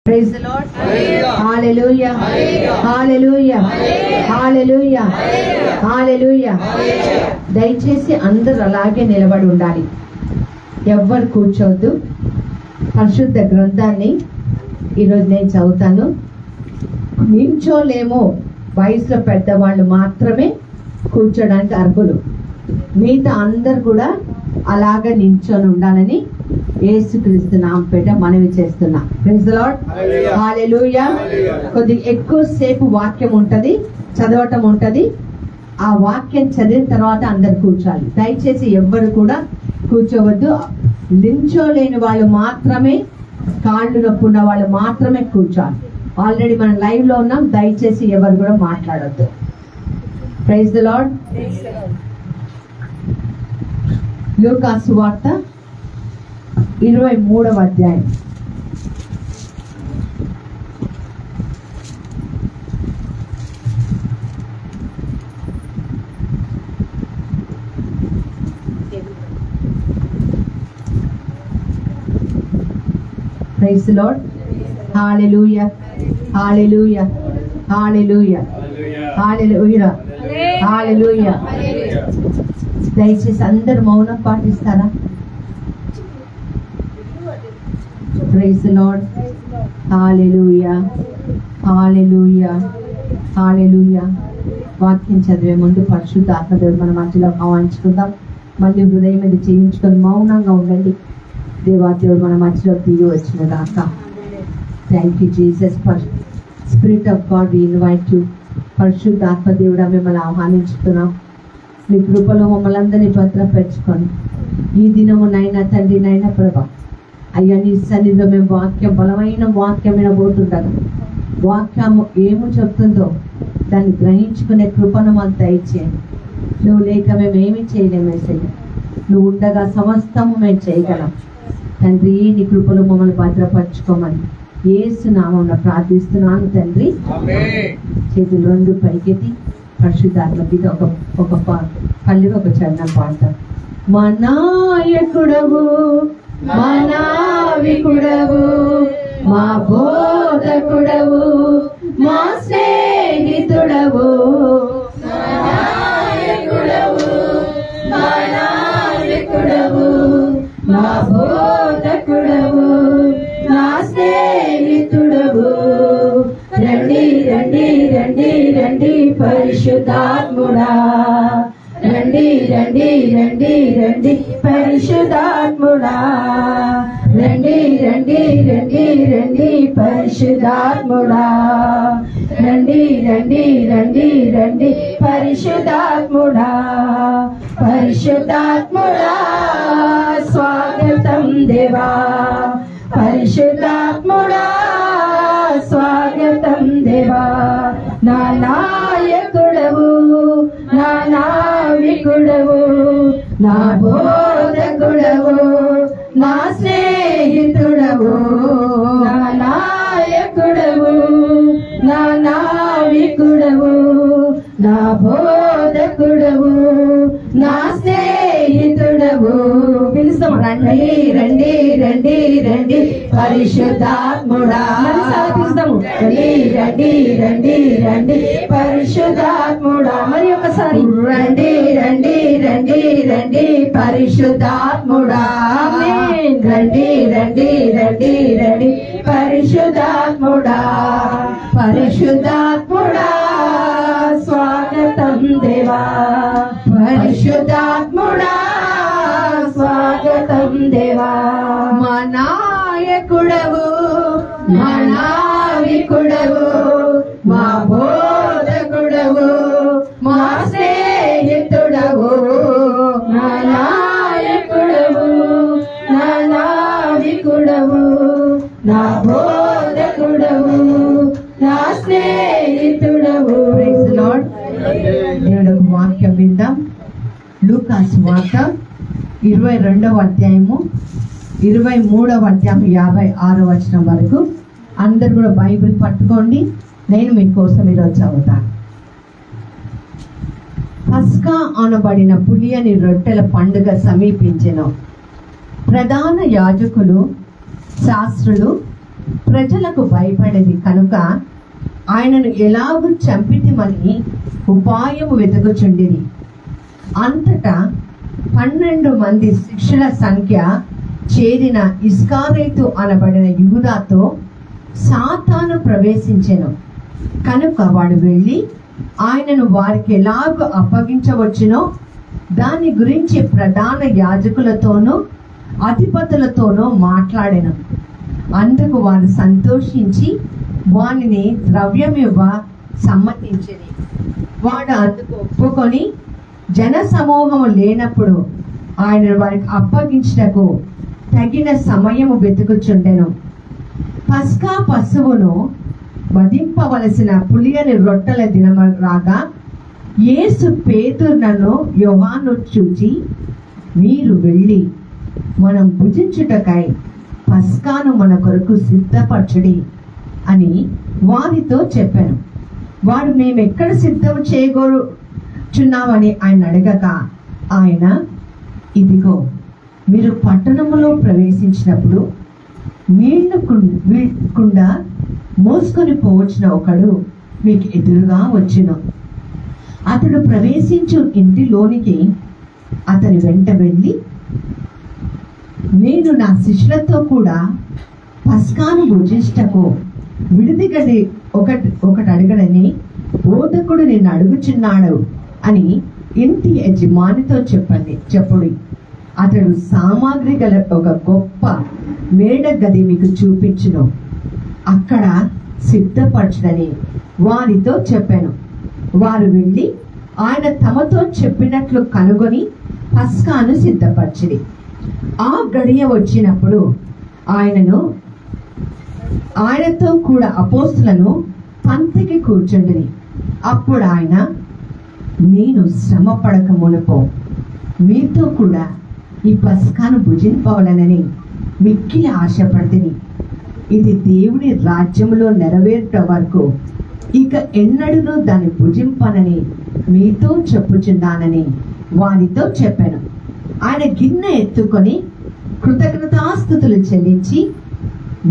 Praise the Lord. Hallelujah. Hallelujah. Hallelujah. Hallelujah. దయచేసి అందరూ అలాగే నిలబడి ఉండాలి, ఎవ్వరు కూర్చోవద్దు. పరిశుద్ధ గ్రంథాన్ని ఈరోజు నేను చదువుతాను. నించోలేమో, వయసులో పెద్దవాళ్ళు మాత్రమే కూర్చోడానికి అర్హులు. మిగతా అందరు కూడా అలాగా నించొని ఉండాలని యేసుక్రీస్తు నామముపేట మనవి చేస్తున్నా. Praise the lord. హల్లెలూయా. కొద్దిగా ఎక్కువసేపు వాక్యం ఉంటది, చదవటం ఉంటది. ఆ వాక్యం చదివిన తర్వాత అందరు కూర్చోాలి. దయచేసి ఎవ్వరు కూడా కూర్చోవద్దు. నించోలేని వాళ్ళు మాత్రమే, కాళ్ళు నొప్పి ఉన్న వాళ్ళు మాత్రమే కూర్చోాలి. ఆల్రెడీ మనం లైవ్ లో ఉన్నాం, దయచేసి ఎవరు కూడా మాట్లాడొద్దు. Praise the lord. లూకా సువార్త 23వ అధ్యాయం. Praise the Lord. Hallelujah. Hallelujah. Hallelujah. Hallelujah. Hallelujah. దయచేసి అందరు మౌనం పాటిస్తారా? Praise the Lord. Hallelujah. Hallelujah. Hallelujah. వాక్యం చదివే ముందు పరిశుద్ధ ఆత్మదేవుడు మన మధ్యలో ఆహ్వానించుకుందాం. మళ్ళీ హృదయం మీద చేయించుకొని మౌనంగా ఉండండి. దేవాదేవుడు మన మధ్యలో దిగి వచ్చిన దాకా. Thank you Jesus. Spirit of God we invite you. పరిశుద్ధ ఆత్మదేవుడా మిమ్మల్ని ఆహ్వానించుతున్నాం. మీ కృపలో మమ్మల్ని అందరినీ భద్రపరచుకొని ఈ దినమునైనా తండ్రి నైనా ప్రభా అయ్యా నీ సన్నిధిలో మేము వాక్యం, బలమైన వాక్యం వినబోతుండగా వాక్యం ఏమో చెప్తుందో దాన్ని గ్రహించుకునే కృపను మాకు దయచేయండి. నువ్వు లేక మేము ఏమీ చేయలేము యేసయ్యా. నువ్వు ఉండగా సమస్తము మేము చేయగలం తండ్రి. నీ కృపలో మమ్మల్ని భద్రపరచుకోమని యేసు నామమున ప్రార్థిస్తున్నాను తండ్రి. చేతులు రెండు పైకెత్తి పరిశుద్ధాత్మ గీత ఒక పల్లి ఒక చరణం పాడతాం. మా నాయకుడవు, మా నావికుడవు, మా బోధకుడవు, మా స్నేహితుడవు, మా నాయకుడవు, మా నావికుడవు, మా బోధకుడవు, నా స్నేహితుడవు. రండి రండి రండి రండి పరిశుద్ధాత్ముడా, రండి రండి రండి రండి పరిశుద్ధాత్ముడా, రండి రండి రండి రండి పరిశుద్ధాత్ముడా, రండి రండి రండి రండి పరిశుద్ధాత్ముడా. పరిశుద్ధాత్ముడా స్వాగతం దేవా, పరిశుద్ధాత్ముడా స్వాగతం దేవా. నా నాయకుడవు, నా నావికుడవు, నా బోధకుడవు, నా స్నేహితుడవు, నా నాయకుడవు, నా నావికుడవు, నా బోధకుడవు, నా స్నేహితుడవు. పిలుస్తాం. రండి రండి రండి రండి పరిశుద్ధాత్ముడా. పిలుస్తాము. రండి రండి రండి రండి పరిశుద్ధాత్ముడా. మరి ఒకసారి రండి రండి రండి రండి పరిశుద్ధాత్ముడా. రండి రండి రండి రండి పరిశుద్ధాత్ముడా. పరిశుద్ధాత్ముడా స్వాగతం దేవా, పరిశుద్ధాత్ముడా స్వాగతం దేవా. మా నాయకుడవు, మా నావికుడవు, మా బోధకుడవు, మా స్నేహితుడవు, నా నాయకుడవు, నా నావికుడవు, నా బోధకుడవు, నా స్నేహితుడవు. Praise the lord. దేవుడు వాక్యం విందాం. లూకా సువార్త 22వ అధ్యాయము 23వ అధ్యాయం 56వ వచనం వరకు అందరు కూడా బైబిల్ పట్టుకోండి. నేను మీకోసం ఈరోజు చదువుతాను. పస్కా అనబడిన పులియని రొట్టెల పండుగ సమీపించెను. ప్రధాన యాజకులు, శాస్త్రులు ప్రజలకు భయపడేది కనుక ఆయనను ఎలాగూ చంపితిమని ఉపాయము వెతుకుచుండిరి. అంతటా 12 మంది శిష్యుల సంఖ్య చేరిన ఇస్కారియోతు అనబడిన యూదాతో సాతాను ప్రవేశించెను. కనుక వాడు వెళ్ళి ఆయనను వారికి ఎలాగూ అప్పగించవచ్చునో దాని గురించి ప్రధాన యాజకులతోనూ అధిపతులతోనూ మాట్లాడెను. అందుకు వారు సంతోషించి వానిని ద్రవ్యమివ్వ సమ్మతించిరి. వాడు అందుకు ఒప్పుకొని జన సమూహము లేనప్పుడు ఆయన వారికి అప్పగించుటకు తగిన సమయము వెతుకుచుండెను. పస్కా పశువును వధింపవలసిన పులియని రొట్టెల దినము రాగా యేసు పేతురును యోహాను చూచి, మీరు వెళ్ళి మనం భుజించుటకై పస్కాను మన కొరకు సిద్ధపరచుడి అని వారితో చెప్పాను. వారు మేము ఎక్కడ సిద్ధం చేయగోరుచున్నామని ఆయన అడగక ఆయన, ఇదిగో మీరు పట్టణములో ప్రవేశించినప్పుడు నీళ్లు కుండ మోసుకొని పోవచ్చిన ఒకడు మీకు ఎదురుగా వచ్చును. అతడు ప్రవేశించు ఇంటిలోనికి అతని వెంట వెళ్ళి, నేను నా శిష్యులతో కూడా పస్కాను భుజించుటకు విడిది గది ఒకటి అడగడని బోధకుడు నిన్ను అడుగుచున్నాడు అని ఇంటి యజమానితో చెప్పుడు. అతడు సామాగ్రి గల ఒక గొప్ప మేడ గది మీకు చూపించును, అక్కడ సిద్ధపరచుడని వారితో చెప్పాను. వారు వెళ్ళి ఆయన తమతో చెప్పినట్లు కనుగొని పస్కాను సిద్ధపరచిరి. ఆ గడియ వచ్చినప్పుడు ఆయనతో కూడా అపోస్తులను పంక్తికి కూర్చుండిరి. అప్పుడు ఆయన, నేను శ్రమ పడక మునుపు మీతో కూడా ఈ పస్కాను భుజింపవలనని మిక్కిలి ఆశపడితిని. ఇది దేవుని రాజ్యములో నెరవేరుట వరకు ఇక ఎన్నడూనూ దాన్ని భుజింపనని మీతో చెప్పుచున్నానని వారితో చెప్పాను. ఆయన గిన్నె ఎత్తుకొని కృతజ్ఞతాస్తుతులు చెల్లించి,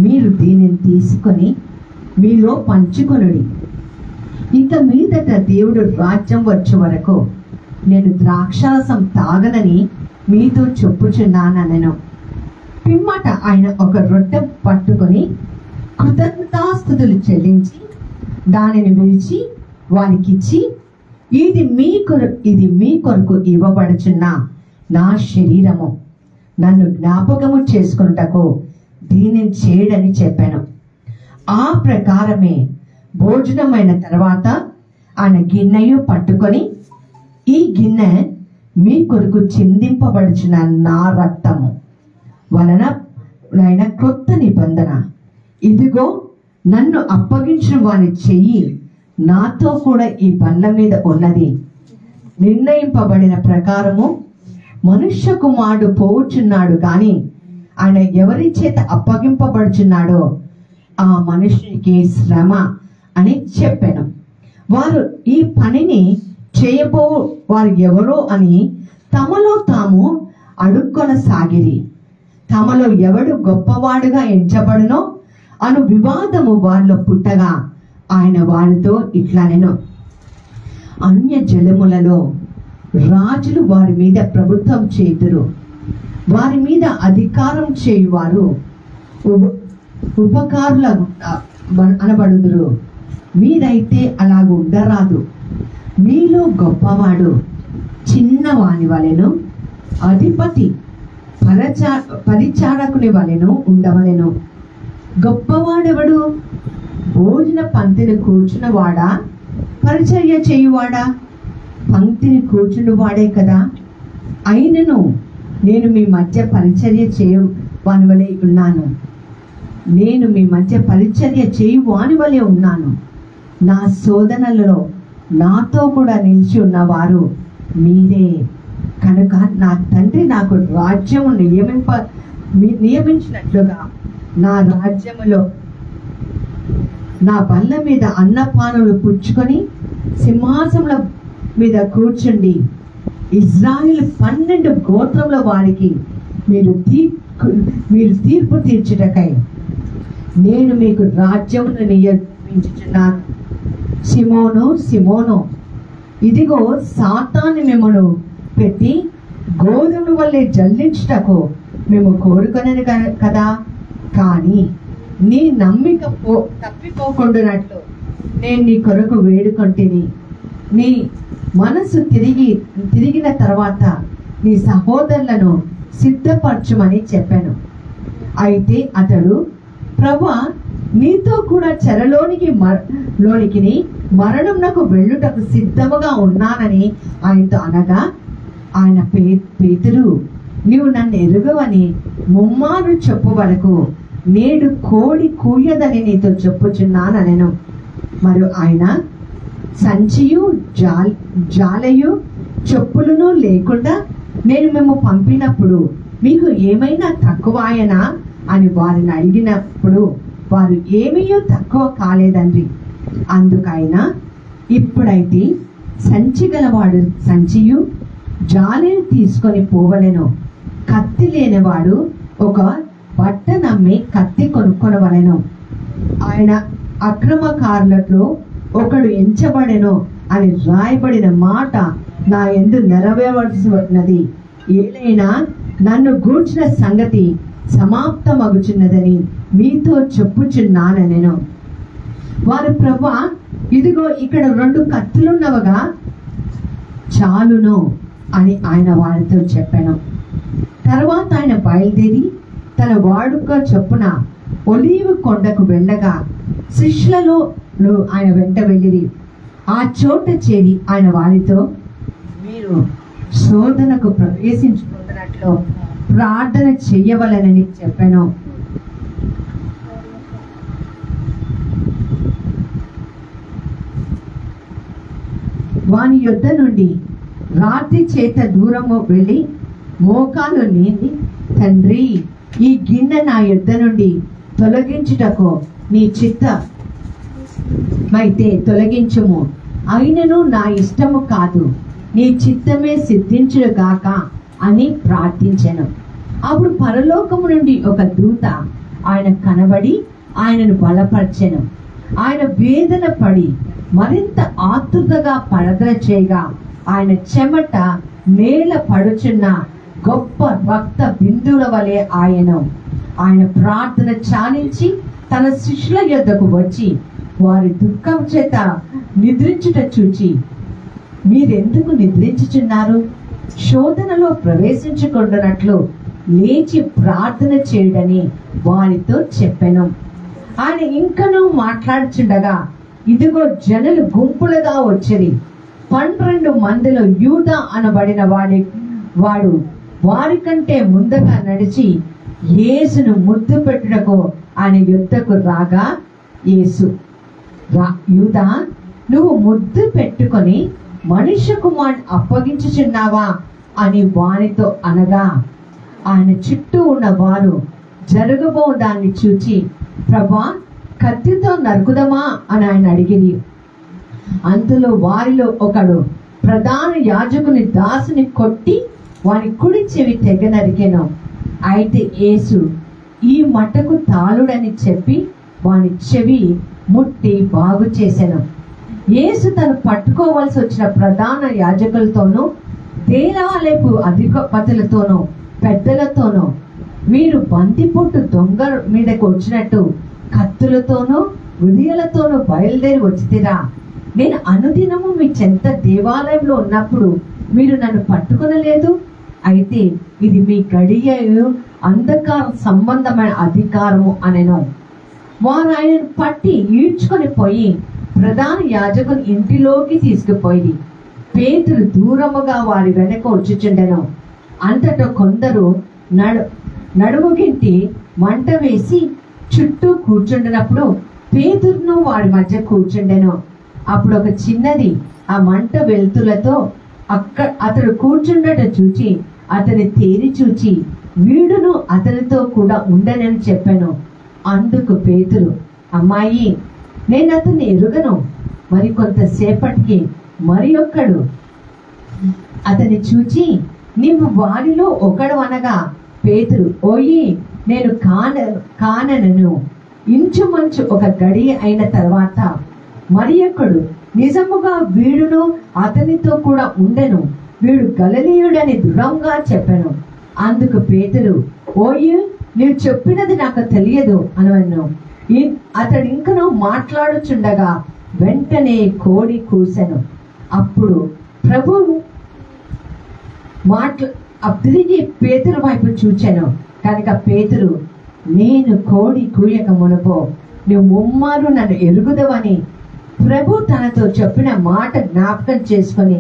మీరు దీనిని తీసుకొని మీలో పంచుకొనుడి. ఇక మీదట దేవుడు రాజ్యం వచ్చే వరకు నేను ద్రాక్షారసం తాగనని మీతో చెప్పుచున్నానెను. పిమ్మట ఆయన ఒక రొట్టె పట్టుకొని కృతజ్ఞతాస్తుతులు చెల్లించి దానిని విరిచి వారికిచ్చి, ఇది మీ కొరకు ఇవ్వబడుచున్న నా శరీరము, నన్ను జ్ఞాపకము చేసుకొనుటకు దీనిని చేయడని చెప్పాను. ఆ ప్రకారమే భోజనమైన తర్వాత ఆయన గిన్నెయు పట్టుకొని, ఈ గిన్నె మీ కొరకు చిందింపబడుచున్న నా రక్తము వలన క్రొత్త నిబంధన. ఇదిగో నన్ను అప్పగించిన వాని చెయ్యి నాతో కూడా ఈ బల్ల మీద ఉన్నది. నిర్ణయింపబడిన ప్రకారము మనుష్య కుమారుడు పోవుచున్నాడు, కానీ ఆయన ఎవరి చేత అప్పగింపబడుచున్నాడో ఆ మనుషునికి శ్రమ అని చెప్పాను. వారు ఈ పనిని చేయబో వారు ఎవరో అని తమలో తాము అడుక్కొనసాగిరి. తమలో ఎవడు గొప్పవాడుగా ఎంచబడునో అను వివాదము వారిలో పుట్టగా ఆయన వారితో ఇట్లనెను, అన్య జలములలో రాజులు వారి మీద ప్రభుత్వం చేయుదురు, వారి మీద అధికారం చేయువారు ఉపకారుల అనబడుదురు. మీరైతే అలాగ ఉండరాదు. మీలో గొప్పవాడు చిన్నవాని వలెను, అధిపతి పరిచారకుని వలెను ఉండవలెను. గొప్పవాడెవడు? భోజన పంక్తిని కూర్చున్నవాడా, పరిచర్య చేయువాడా? పంక్తిని కూర్చున్నవాడే కదా. అయినను నేను మీ మధ్య పరిచర్య చేయవాని వలె ఉన్నాను. నా శోధనలలో నాతో కూడా నిలిచి ఉన్నవారు మీరే. కనుక నా తండ్రి నాకు రాజ్యము నియమించినట్లుగా నా రాజ్యములో నా బల్ల మీద అన్నపానములు పుచ్చుకొని సింహాసముల మీద కూర్చుండి ఇజ్రాయేలు 12 గోత్రముల వారికి మీరు తీర్పు తీర్చుటకై నేను మీకు రాజ్యమును నియమించుచున్నాను. సిమోను, సిమోను, ఇదిగో సాతాను మిమ్మను పెట్టి గోధుమ వల్లే జల్లించుటకు మేము కోరుకొనను కదా, కానీ నీ నమ్మిక తప్పిపోకుండానట్లు నేను నీ కొరకు వేడుకొంటిని. నీ మనసు తిరిగిన తర్వాత నీ సహోదరులను సిద్ధపరచుమని చెప్పాను. అయితే అతడు, ప్రభువా, నీతో కూడా చెరలోనికి మరణమునకు వెళ్ళుటకు సిద్ధముగా ఉన్నానని ఆయనతో అనగా, ఆయన పేతురు, నీవు నన్ను ఎరుగవని ముమ్మారు చెప్పు వరకు నేడు కోడి కూయదని నీతో చెప్పుచున్నానెను. మరియు ఆయన, సంచియు జాలయు చెప్పులను లేకుండా నేను మేము పంపినప్పుడు మీకు ఏమైనా తక్కువాయనా అని వారిని అడిగినప్పుడు వారు ఏమీ తక్కువ కాలేదండి. అందుకైనా ఇప్పుడైతే సంచి గలవాడు సంచియు జాలెను తీసుకొని పోవలెను. కత్తి లేనివాడు ఒక బట్ట నమ్మి కత్తి కొనుక్కొనవలెను. ఆయన అక్రమకారులలో ఒకడు ఎంచబడెను అని రాయబడిన మాట నా యందు నెరవేరవలసి ఉన్నది. ఏలైనా నన్ను గూర్చిన సంగతి సమాప్తమగుచున్నదని మీతో చెప్పుచున్నానెను. వారు, ప్రభువా, ఇదిగో ఇక్కడ 2 కత్తులున్నవగా చాలును అని ఆయన వారితో చెప్పాను. తర్వాత ఆయన బయలుదేరి తన వాడుక చొప్పున ఒలీవ కొండకు వెళ్ళగా శిష్యులలో ఆయన వెంట వెళ్ళిరి. ఆ చోట చేరి ఆయన వారితో, మీరు శోధనకు ప్రవేశించుకున్నట్లు ప్రార్థన చెయ్యవలనని చెప్పాను. వాని యొద్ద నుండి రాత్రి చేత దూరము వెళ్ళి మోకాలు నేని, తండ్రి, ఈ గిన్నె నా యొద్ద నుండి తొలగించుటకు నీ చిత్తమైతే తొలగించుము, అయినను నా ఇష్టము కాదు, నీ చిత్తమే సిద్ధించుగాక అని ప్రార్థించెను. అప్పుడు పరలోకము నుండి ఒక దూత ఆయన కనబడి ఆయనను బలపరచెను. ఆయన వేదన పడి మరింత ఆతృతగా పరద్ర చేయగా ఆయన చెమట నేల పడుచున్న గొప్ప రక్త బిందువుల వలె ఆయన ప్రార్థన చాలించి తన శిష్యుల యొద్దకు వచ్చి వారి దుఃఖం చేత నిద్రించుట చూచి, మీరెందుకు నిద్రించుచున్నారు? శోధనలో ప్రవేశించుకుంటున్నట్లు లేచి ప్రార్థన చేయడని వారితో చెప్పెను. ఆయన ఇంకనూ మాట్లాడుచుండగా ఇదిగో జనులు గుంపులుగా వచ్చిరి. 12 మందిలో యూదా అనబడిన వాడు వారికంటే ముందుగా నడిచి యేసును ముద్దు పెట్టుటకు ఆయన యుద్ధకు రాగా, యేసు, యూదా, నువ్వు ముద్దు పెట్టుకొని మనుష్య కుమారుని అప్పగించుచున్నావా అని వానితో అనగా, ఆయన చుట్టూ ఉన్న వారు జరగబో దాన్ని చూచి, ప్రభా, కత్తితో నరుకుదమా అని ఆయన అడిగిరి. అంతలో వారిలో ఒకడు ప్రధాన యాజకుని దాసుని కొట్టి వాని కుడి చెవి తెగ నరికెను. అయితే యేసు ఈ మట్టకు తాళుడని చెప్పి వాని చెవి ముట్టి బాగు చేసెను. యేసు తను పట్టుకోవలసి వచ్చిన ప్రధాన యాజకులతోనూ దేవాలయపు అధిపతులతోనూ పెద్దలతోనూ, మీరు బందిపొట్టు దొంగ మీదకు వచ్చినట్టు కత్తులతోనూ ఉదయాలతోనూ బయలుదేరి వచ్చితిరా? నేను అనుదినము మీ చెంత దేవాలయంలో ఉన్నప్పుడు మీరు నన్ను పట్టుకునలేదు. అయితే ఇది మీ గడియ అంధకార సంబంధమైన అధికారము అనెను. వారు ఆయనను పట్టి ఈడ్చుకొని పోయి ప్రధాన యాజకుని ఇంటిలోకి తీసుకుపోయి పేతురు దూరముగా వారి వెనక వచ్చుచుండెను. అంతటా కొందరు నడుముగింటి మంట వేసి చుట్టూ కూర్చుండినప్పుడు పేతురును వారి మధ్య కూర్చుండెను. అప్పుడు ఒక చిన్నది ఆ మంట వెలుతులతో అతడు కూర్చుండట చూచి అతని తేరి చూచి, వీడును అతనితో కూడా ఉండనని చెప్పాను. అందుకు పేతురు, అమ్మాయి, నేను అతన్ని ఎరుగను. మరి కొంతసేపటికి మరి ఒక్కడు అతన్ని చూచి, నీవు వారిలో ఒకడు అనగా పేతురు, ఓయి, నేను కానను, ఇంచుమంచు ఒక గడియ అయిన తర్వాత మరి ఒకడు, నిజముగా వీడును అతనితో కూడా ఉండెను, వీడు గలిలయుడని దృఢంగా చెప్పెను. అందుకు పేతురు, ఓయ్, నీవు చెప్పినది నాకు తెలియదు అనవెను. అతడు ఇంకనూ మాట్లాడుచుండగా వెంటనే కోడి కూసెను. అప్పుడు ప్రభు తిరిగి పేతురు వైపు చూచెను. కనుక పేతురు, నేను కోడి కూయక మునుపో నువ్వు ముమ్మారు నన్ను ఎరుగుదవని ప్రభు తనతో చెప్పిన మాట జ్ఞాపకం చేసుకొని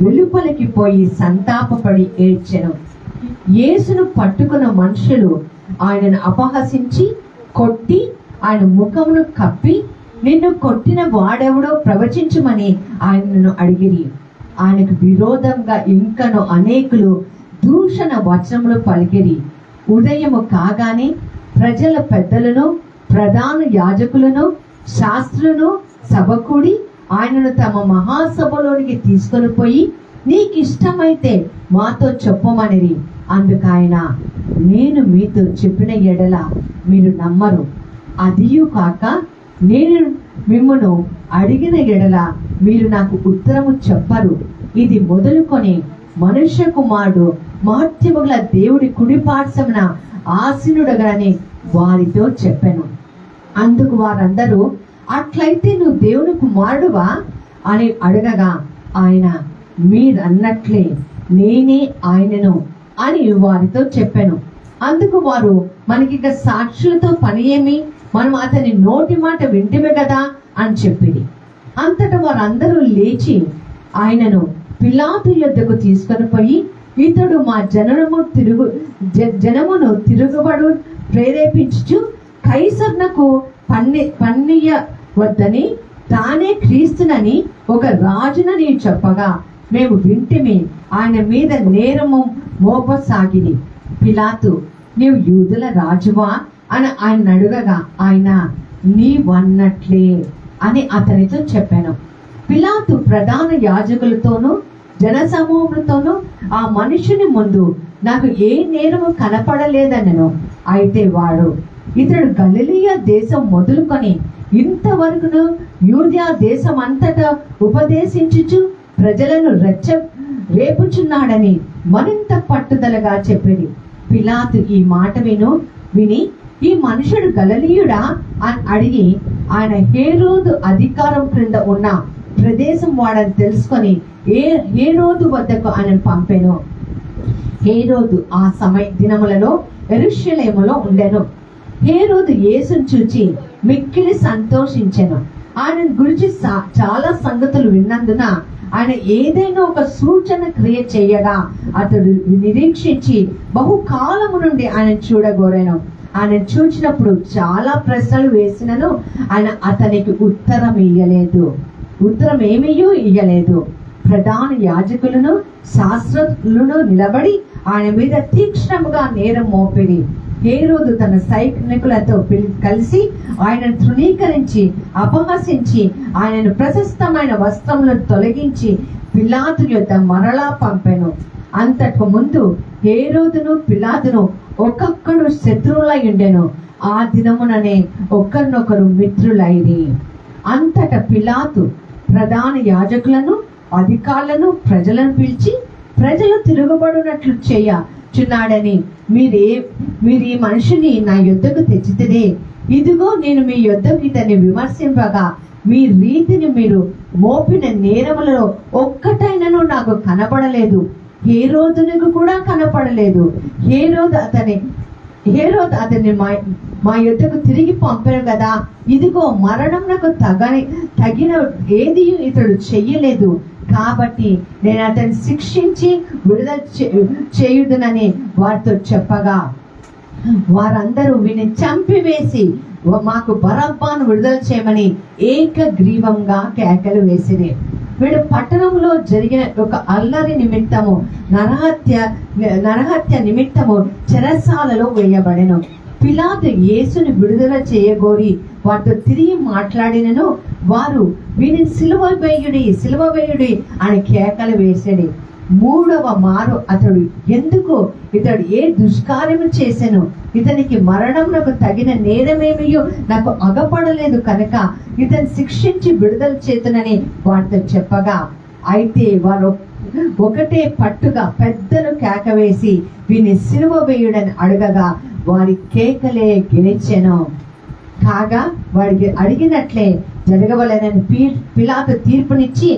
వెలుపలికి పోయి సంతాపపడి ఏడ్చెను. యేసును పట్టుకున్న మనుషులు ఆయనను అపహసించి కొట్టి ఆయన ముఖమును కప్పి, నిన్ను కొట్టిన వాడెవడో ప్రవచించమని ఆయనను అడిగిరి. ఆయనకు విరోధంగా ఇంకను అనేకులు దూషణ వచనములు పలికిరి. ఉదయము కాగానే ప్రజల పెద్దలను, ప్రధాన యాజకులను, శాస్త్రులను సభకూడి ఆయనను తమ మహాసభలోనికి తీసుకొని పోయి, నీకు ఇష్టమైతే మాతో చెప్పమనిరి. అందుకైన, నేను మీతో చెప్పిన ఎడల మీరు నమ్మరు, అదియు కాక నేను మిమ్మును అడిగిన ఎడల మీరు నాకు ఉత్తరము చెప్పరు. ఇది మొదలుకొని మనుష్య కుమారుడు మహత్యముగల దేవుడి కుడిపార్శ్వమున ఆసీనుడగని వారితో చెప్పెను. అందుకు వారందరూ, అట్లయితే నువ్వు దేవుని కుమారుడువా అని అడగగా ఆయన, మీరన్నట్లే నేనే ఆయనను అని వారితో చెప్పెను. అందుకు వారు, మనకిక సాక్షులతో పని ఏమి, మనం అతని నోటి మాట వింటిమే కదా అని చెప్పింది. అంతటా వారందరూ లేచి ఆయనను పిలాతు యొద్దకు తీసుకొని పోయి, ఇతడు మా జనమును తిరుగుబడు ప్రేరేపించుచు కైసరునకు పన్నియ వద్దని, తానే క్రీస్తునని ఒక రాజునని చెప్పగా మేము వింటిమి. ఆయన మీద నేరము మోపసాగిరి. పిలాతు, నీవు యూదుల రాజువా అని ఆయన అడుగగా ఆయన, నీవన్నట్లే అని అతనితో చెప్పాను. పిలాతు ప్రధాన యాజకులతోనూ జనసమూహంతోనూ ఆ మనుషుని ముందు నాకు ఏ నేరము కనపడలేదనెను. అయితే వాడు, ఇతడు గలిలయ దేశం మొదలుకొని ఇంతవరకును యూదయ దేశం అంతటా ఉపదేశించుచు ప్రజలను రేపుచున్నాడని మరింత పట్టుదలగా చెప్పేది. పిలాతు ఈ మాట విని ఈ మనుషుడు గలిలయుడా అని అడిగి, ఆయన హేరోదు అధికారం క్రింద ఉన్న ప్రదేశం వాడని తెలుసుకొని హేరోదు వద్దకు ఆయన పంపెను. హేరోదు ఆ దినములలో యెరూషలేములో ఉండెను. హేరోదు యేసును చూచి మిక్కిలి సంతోషించెను. ఆయన గురించి చాలా సంగతులు విన్నందున ఆయన ఏదైనా ఒక సూచన క్రియ చేయగా అతడు నిరీక్షించి బహుకాలము నుండి ఆయన చూడగోరెను. ఆయన చూచినప్పుడు చాలా ప్రశ్నలు వేసినను ఆయన అతనికి ఉత్తరం ఏమీ ఇయ్యలేదు. ప్రధాన యాజకులను శాస్త్రులను నిలబడి ఆయన మీద తీక్ష్ణముగా నేరం మోపిరి. హేరోదు తన సైనికులతో కలిసి ఆయనను తృణీకరించి అపహసించి ఆయనను ప్రశస్తమైన వస్త్రములను తొలగించి పిలాతు యొద్ద మరలా పంపెను. అంతకు ముందు హేరోదును పిలాతును ఒక్కొక్కడు శత్రువులై ఉండెను. ఆ దినముననే ఒకరినొకరు మిత్రులైరి. అంతట పిలాతు ప్రధాన యాజకులను, అధికారులను, ప్రజలను పిలిచి, ప్రజలు తిరుగుబడినట్లు చేయుచున్నాడని మీరు ఈ మనిషిని నా యొద్దకు తెచ్చితిరే. ఇదిగో నేను మీ యొద్దకు ఇతన్ని విమర్శింపగా మీ రీతిని మీరు మోపిన నేరములలో ఒక్కటైనను నాకు కనపడలేదు. హేరోదునకు కూడా కనపడలేదు. హేరోదు అతన్ని మా యొద్దకు తిరిగి పంపారు కదా. ఇదిగో మరణంకు తగిన ఏది ఇతడు చెయ్యలేదు. కాబట్టి నేను అతన్ని శిక్షించి విడుదల చేయుదునని వారితో చెప్పగా వారందరూ వీని చంపివేసి మాకు బరబ్బను విడుదల చేయమని ఏకగ్రీవంగా కేకలు వేసిరి. వీడు పట్టణంలో జరిగిన ఒక అల్లరి నిమిత్తము నరహత్య నిమిత్తము చెరసాలలో వేయబడెను. పిలాతు యేసుని విడుదల చేయగోరి వారితో తిరిగి మాట్లాడినను వారు వీని సిలువ వేయుడి అని కేకలు వేసాడు. మూడవ మారు ఇతడు ఏ దుష్కార్యము చేసెను, ఇతనికి మరణమునకు తగిన నేరమేమియో నాకు అగపడలేదు కనుక ఇతను శిక్షించి విడుదల చేతునని వారితో చెప్పగా, అయితే వారు ఒకటే పట్టుగా పెద్దలు కేక వేసి వీని సిలువ వేయుడని అడగగా వారి కేకలే గెలిచెను. కాగా వాడికి అడిగినట్లే జరగవలెనని పిలాతు తీర్పునిచ్చి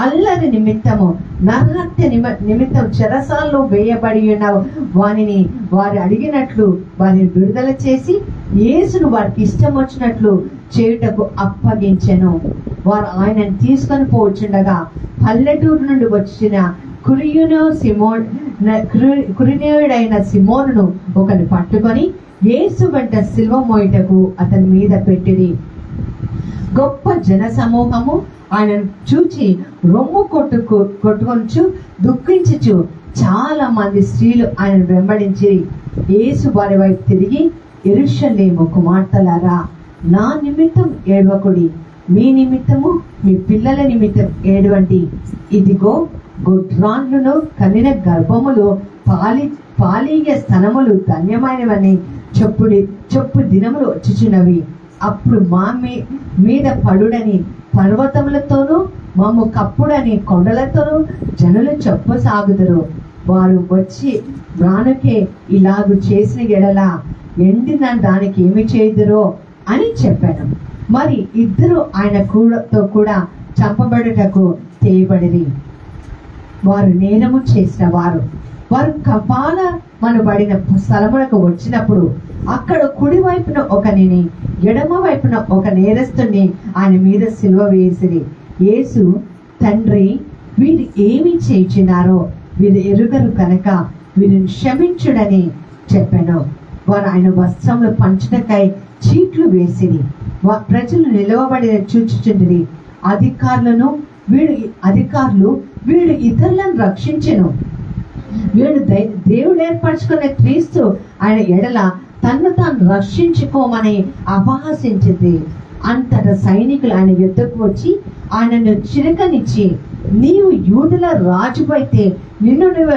అల్లరి నిమిత్తము నరహత్య నిమిత్తం చెరసాల్లో వేయబడి ఉన్న వారిని వారు అడిగినట్లు వారిని విడుదల చేసి యేసును వారికి ఇష్టం వచ్చినట్లు చేయుటకు అప్పగించెను. వారు ఆయనను తీసుకొని పోవచ్చుండగా పల్లెటూరు నుండి వచ్చిన కురేనీయుడైన సిమోనును ఒకరిని పట్టుకొని యేసు వెంట సిలువ మోయుటకు అతని మీద పెట్టిరి. గొప్ప జన సమూహము ఆయనను చూచి రొమ్ము కొట్టుకొంచు దుఃఖించుచు చాలా మంది స్త్రీలు ఆయనను వెంబడించి యేసు వారి వైపు తిరిగి, యెరూషలేము కుమార్తెలారా, నా నిమిత్తం ఏడవకుడి, మీ నిమిత్తము మీ పిల్లల నిమిత్తం ఏడవండి. ఇదిగో గొడ్రాండ్లను కనిన గర్భములు పాలీయ స్తనములు ధన్యమైనవని చెప్పు దినములు వచ్చుచున్నవి. అప్పుడు మా మీద పడుడని పర్వతములతోనూ మమ్ము కప్పుడని కొండలతోనూ జనులు చెప్పసాగుదురు. వారు వచ్చి రానుకే ఇలాగు చేసిన ఎడల ఎండిన దానికి ఏమి చేయుదురో అని చెప్పాను. మరి ఇద్దరు ఆయన కూడా చంపబడుటకు తేయబడిరి. వారు నేరము చేసిన వారు కపాల మనబడిన స్థలములకు వచ్చినప్పుడు అక్కడ కుడి వైపున ఒకనిని ఎడమ వైపున ఒక నేరస్తుని ఆయన మీద సిలువ వేసిరి. యేసు, తండ్రి, వీరు ఏమి చేయుచున్నారో వీరు ఎరుగరు కనుక వీరిని క్షమించుడని చెప్పాను. వారు ఆయన వస్త్రములు పంచుటకై చీట్లు వేసిరి. ప్రజలు నిలవబడిన చూచుచుండిరి. అధికారులు వీడు ఇతరులను రక్షించెను, వీడు దేవుడు ఏర్పరచుకున్న క్రీస్తు ఆయన ఎడల తన్ను తాను రక్షించుకోమని అపహాసించింది. అంతటా సైనికులు ఆయన ఎద్దుకు వచ్చి ఆయనను చిరకనిచ్చి, నీవు యూదుల రాజువైతే నిన్ను నువ్వు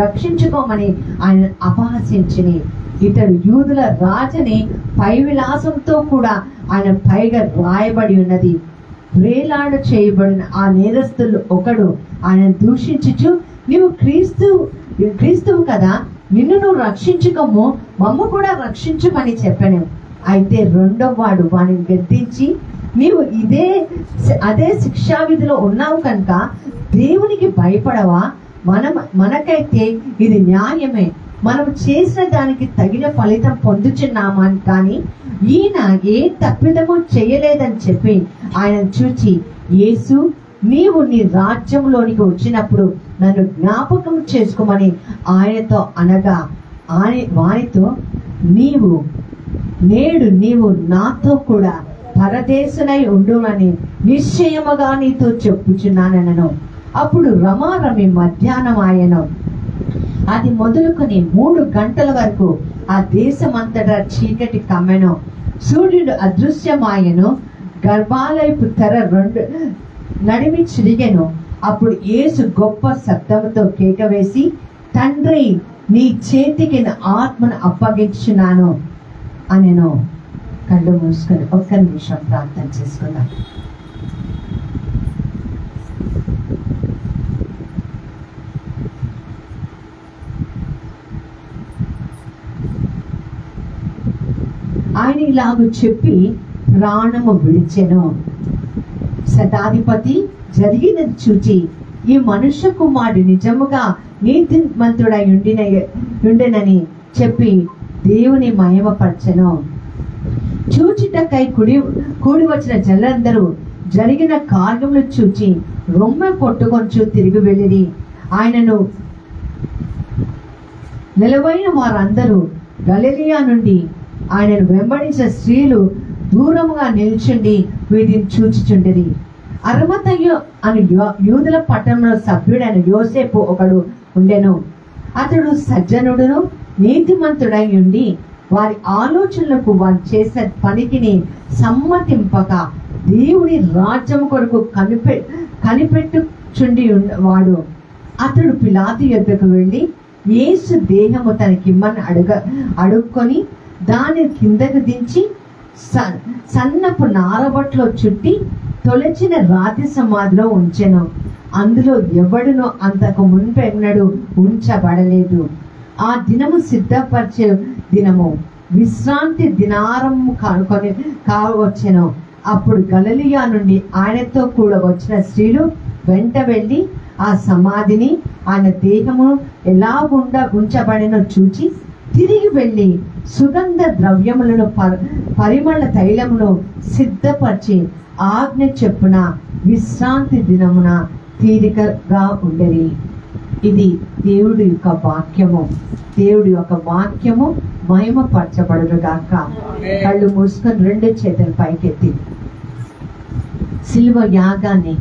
రక్షించుకోమని ఆయన అపహసించిని. ఇతడు యూదుల రాజని పై విలాసంతో కూడా ఆయన పైగా రాయబడి ఉన్నది. వేలాడు చేయబడిన ఆ నేరస్తులు ఒకడు ఆయన దూషించుచు, నీవు క్రీస్తువు కదా, నిన్ను నువ్వు రక్షించుకోము, మమ్మ కూడా రక్షించమని చెప్పాను. అయితే రెండో వాడు వాడిని గద్దించి, నీవు అదే శిక్షా విధిలో ఉన్నావు కనుక దేవునికి భయపడవా? మనకైతే ఇది న్యాయమే, మనం చేసిన దానికి తగిన ఫలితం పొందుచున్నామా, కానీ ఈయన ఏ తప్పిదము చేయలేదని చెప్పి ఆయన చూచి, యేసు, నీవు నీ రాజ్యంలోనికి వచ్చినప్పుడు నన్ను జ్ఞాపకం చేసుకోమని ఆయనతో అనగా, వారితో, నేడు నీవు నాతో కూడా పరదేశనై ఉండునని నిశ్చయముగా నీతో చెప్పుచున్నానను. అప్పుడు రమారమి మధ్యాహ్నం ఆయను. అది మొదలుకొని 3 గంటల వరకు ఆ దేశమంతటా చీకటి కమ్మెను. సూర్యుడు అదృశ్యమాయను. గర్భాలయపు తెర 2 నడిమి చిరిగెను. అప్పుడు యేసు గొప్ప శబ్దముతో కేక వేసి, తండ్రి, నీ చేతికి నా ఆత్మను అప్పగించున్నాను అనెను. కళ్ళు మూసుకొని ఒక్క నిమిషం ప్రార్థన చేసుకున్నాను. ఆయన ఇలాగ చెప్పి ప్రాణము విడిచెను. శతాధిపతి జరిగినది చూచి, ఈ మనుష్య కుమారుడు నిజముగా నీతిమంతుడై ఉండెనని చెప్పి దేవుని మహిమపరచెను. చూచుటకై కూడి వచ్చిన జనులందరూ జరిగిన కార్యములు చూచి రొమ్మె కొట్టుకొంచు తిరిగి వెళ్ళిరి. ఆయనను నిలవైన వారందరూ గలిలయ నుండి ఆయనను వెంబడించిన స్త్రీలు దూరముగా నిల్చుండి వీటిని చూచుచుండిరి. అరమతయ్య అని యూదుల పట్టణంలో సభ్యుడైన యోసేపు ఒకడు ఉండెను. అతడు సజ్జనుడును నీతిమంతుడై ఉండి వారి ఆలోచనలకు వారు చేసిన పనికిని సమ్మతింపక దేవుని రాజ్యం కొరకు కనిపెట్టుచుండి వాడు. అతడు పిలాతు యొద్దకు వెళ్ళి యేసు దేహము తనకిమ్మని అడుక్కొని దాని కిందకు దించి సన్నపు నారబట్లో చుట్టి తొలచిన రాతి సమాధిలో ఉంచెను. అందులో ఎవడునో అంతకు మున్పెన్నడు ఉంచబడలేదు. ఆ దినము సిద్ధపరిచే దినము, విశ్రాంతి దినారము కనుకొని కావచ్చెను. అప్పుడు గలిలయ నుండి ఆయనతో కూడా వచ్చిన స్త్రీలు వెంట వెళ్ళి ఆ సమాధిని, ఆయన దేహము ఎలాగుండా ఉంచబడినో చూచి తిరిగి వెళ్ళి సుగంధ ద్రవ్యములను పరిమళ తైలమును సిద్ధపరిచి ఆజ్ఞ చెప్పున విశ్రాంతి దినమున తీరికగా ఉండేది. ఇది దేవుడి యొక్క వాక్యము. దేవుడి యొక్క వాక్యము మహిమపరచబడును గాక. కళ్ళు మూసుకొని 2 చేతులు పైకెత్తి సిలువ యాగాన్ని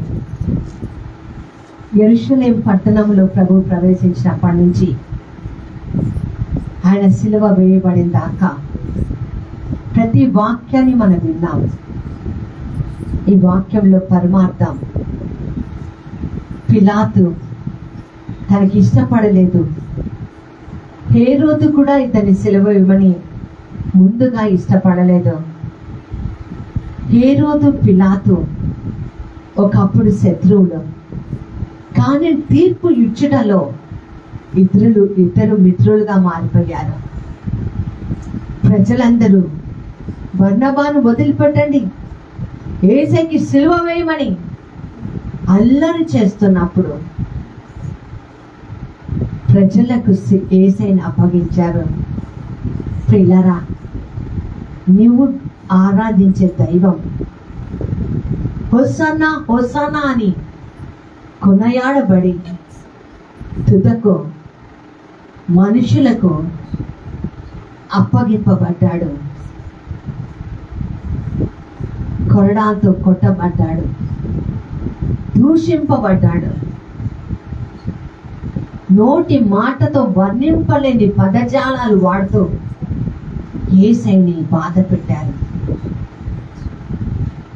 యెరూషలేము పట్టణంలో ప్రభు ప్రవేశించినప్పటి నుంచి ఆయన సిలువ వేయబడిన దాకా ప్రతి వాక్యాన్ని మనం విన్నాం. ఈ వాక్యంలో పరమార్థం, పిలాతు తనకి ఇష్టపడలేదు. హేరోదు కూడా ఇతని సిలువ ఇవ్వని ముందుగా ఇష్టపడలేదు. హేరోదు, పిలాతు ఒకప్పుడు శత్రువులు, కానీ తీర్పు ఇచ్చుటలో ఇద్దరు మిత్రులుగా మారిపోయారు. ప్రజలందరూ బర్నబాను వదిలిపెట్టండి, యేసుకి సిలువ వేయమని అల్లరి చేస్తున్నప్పుడు ప్రజలకు యేసుని అప్పగించారు. ప్రియులారా, నీవు ఆరాధించే దైవం హోసన్నా హోసన్నా అని కొనయాడబడి తుదకు మనుషులకు అప్పగింపబడ్డాడు. కొరడాతో కొట్టబడ్డాడు, దూషింపబడ్డాడు. నోటి మాటతో వర్ణింపలేని పదజాలాలు వాడుతూ యేసయ్యని బాధ పెట్టారు.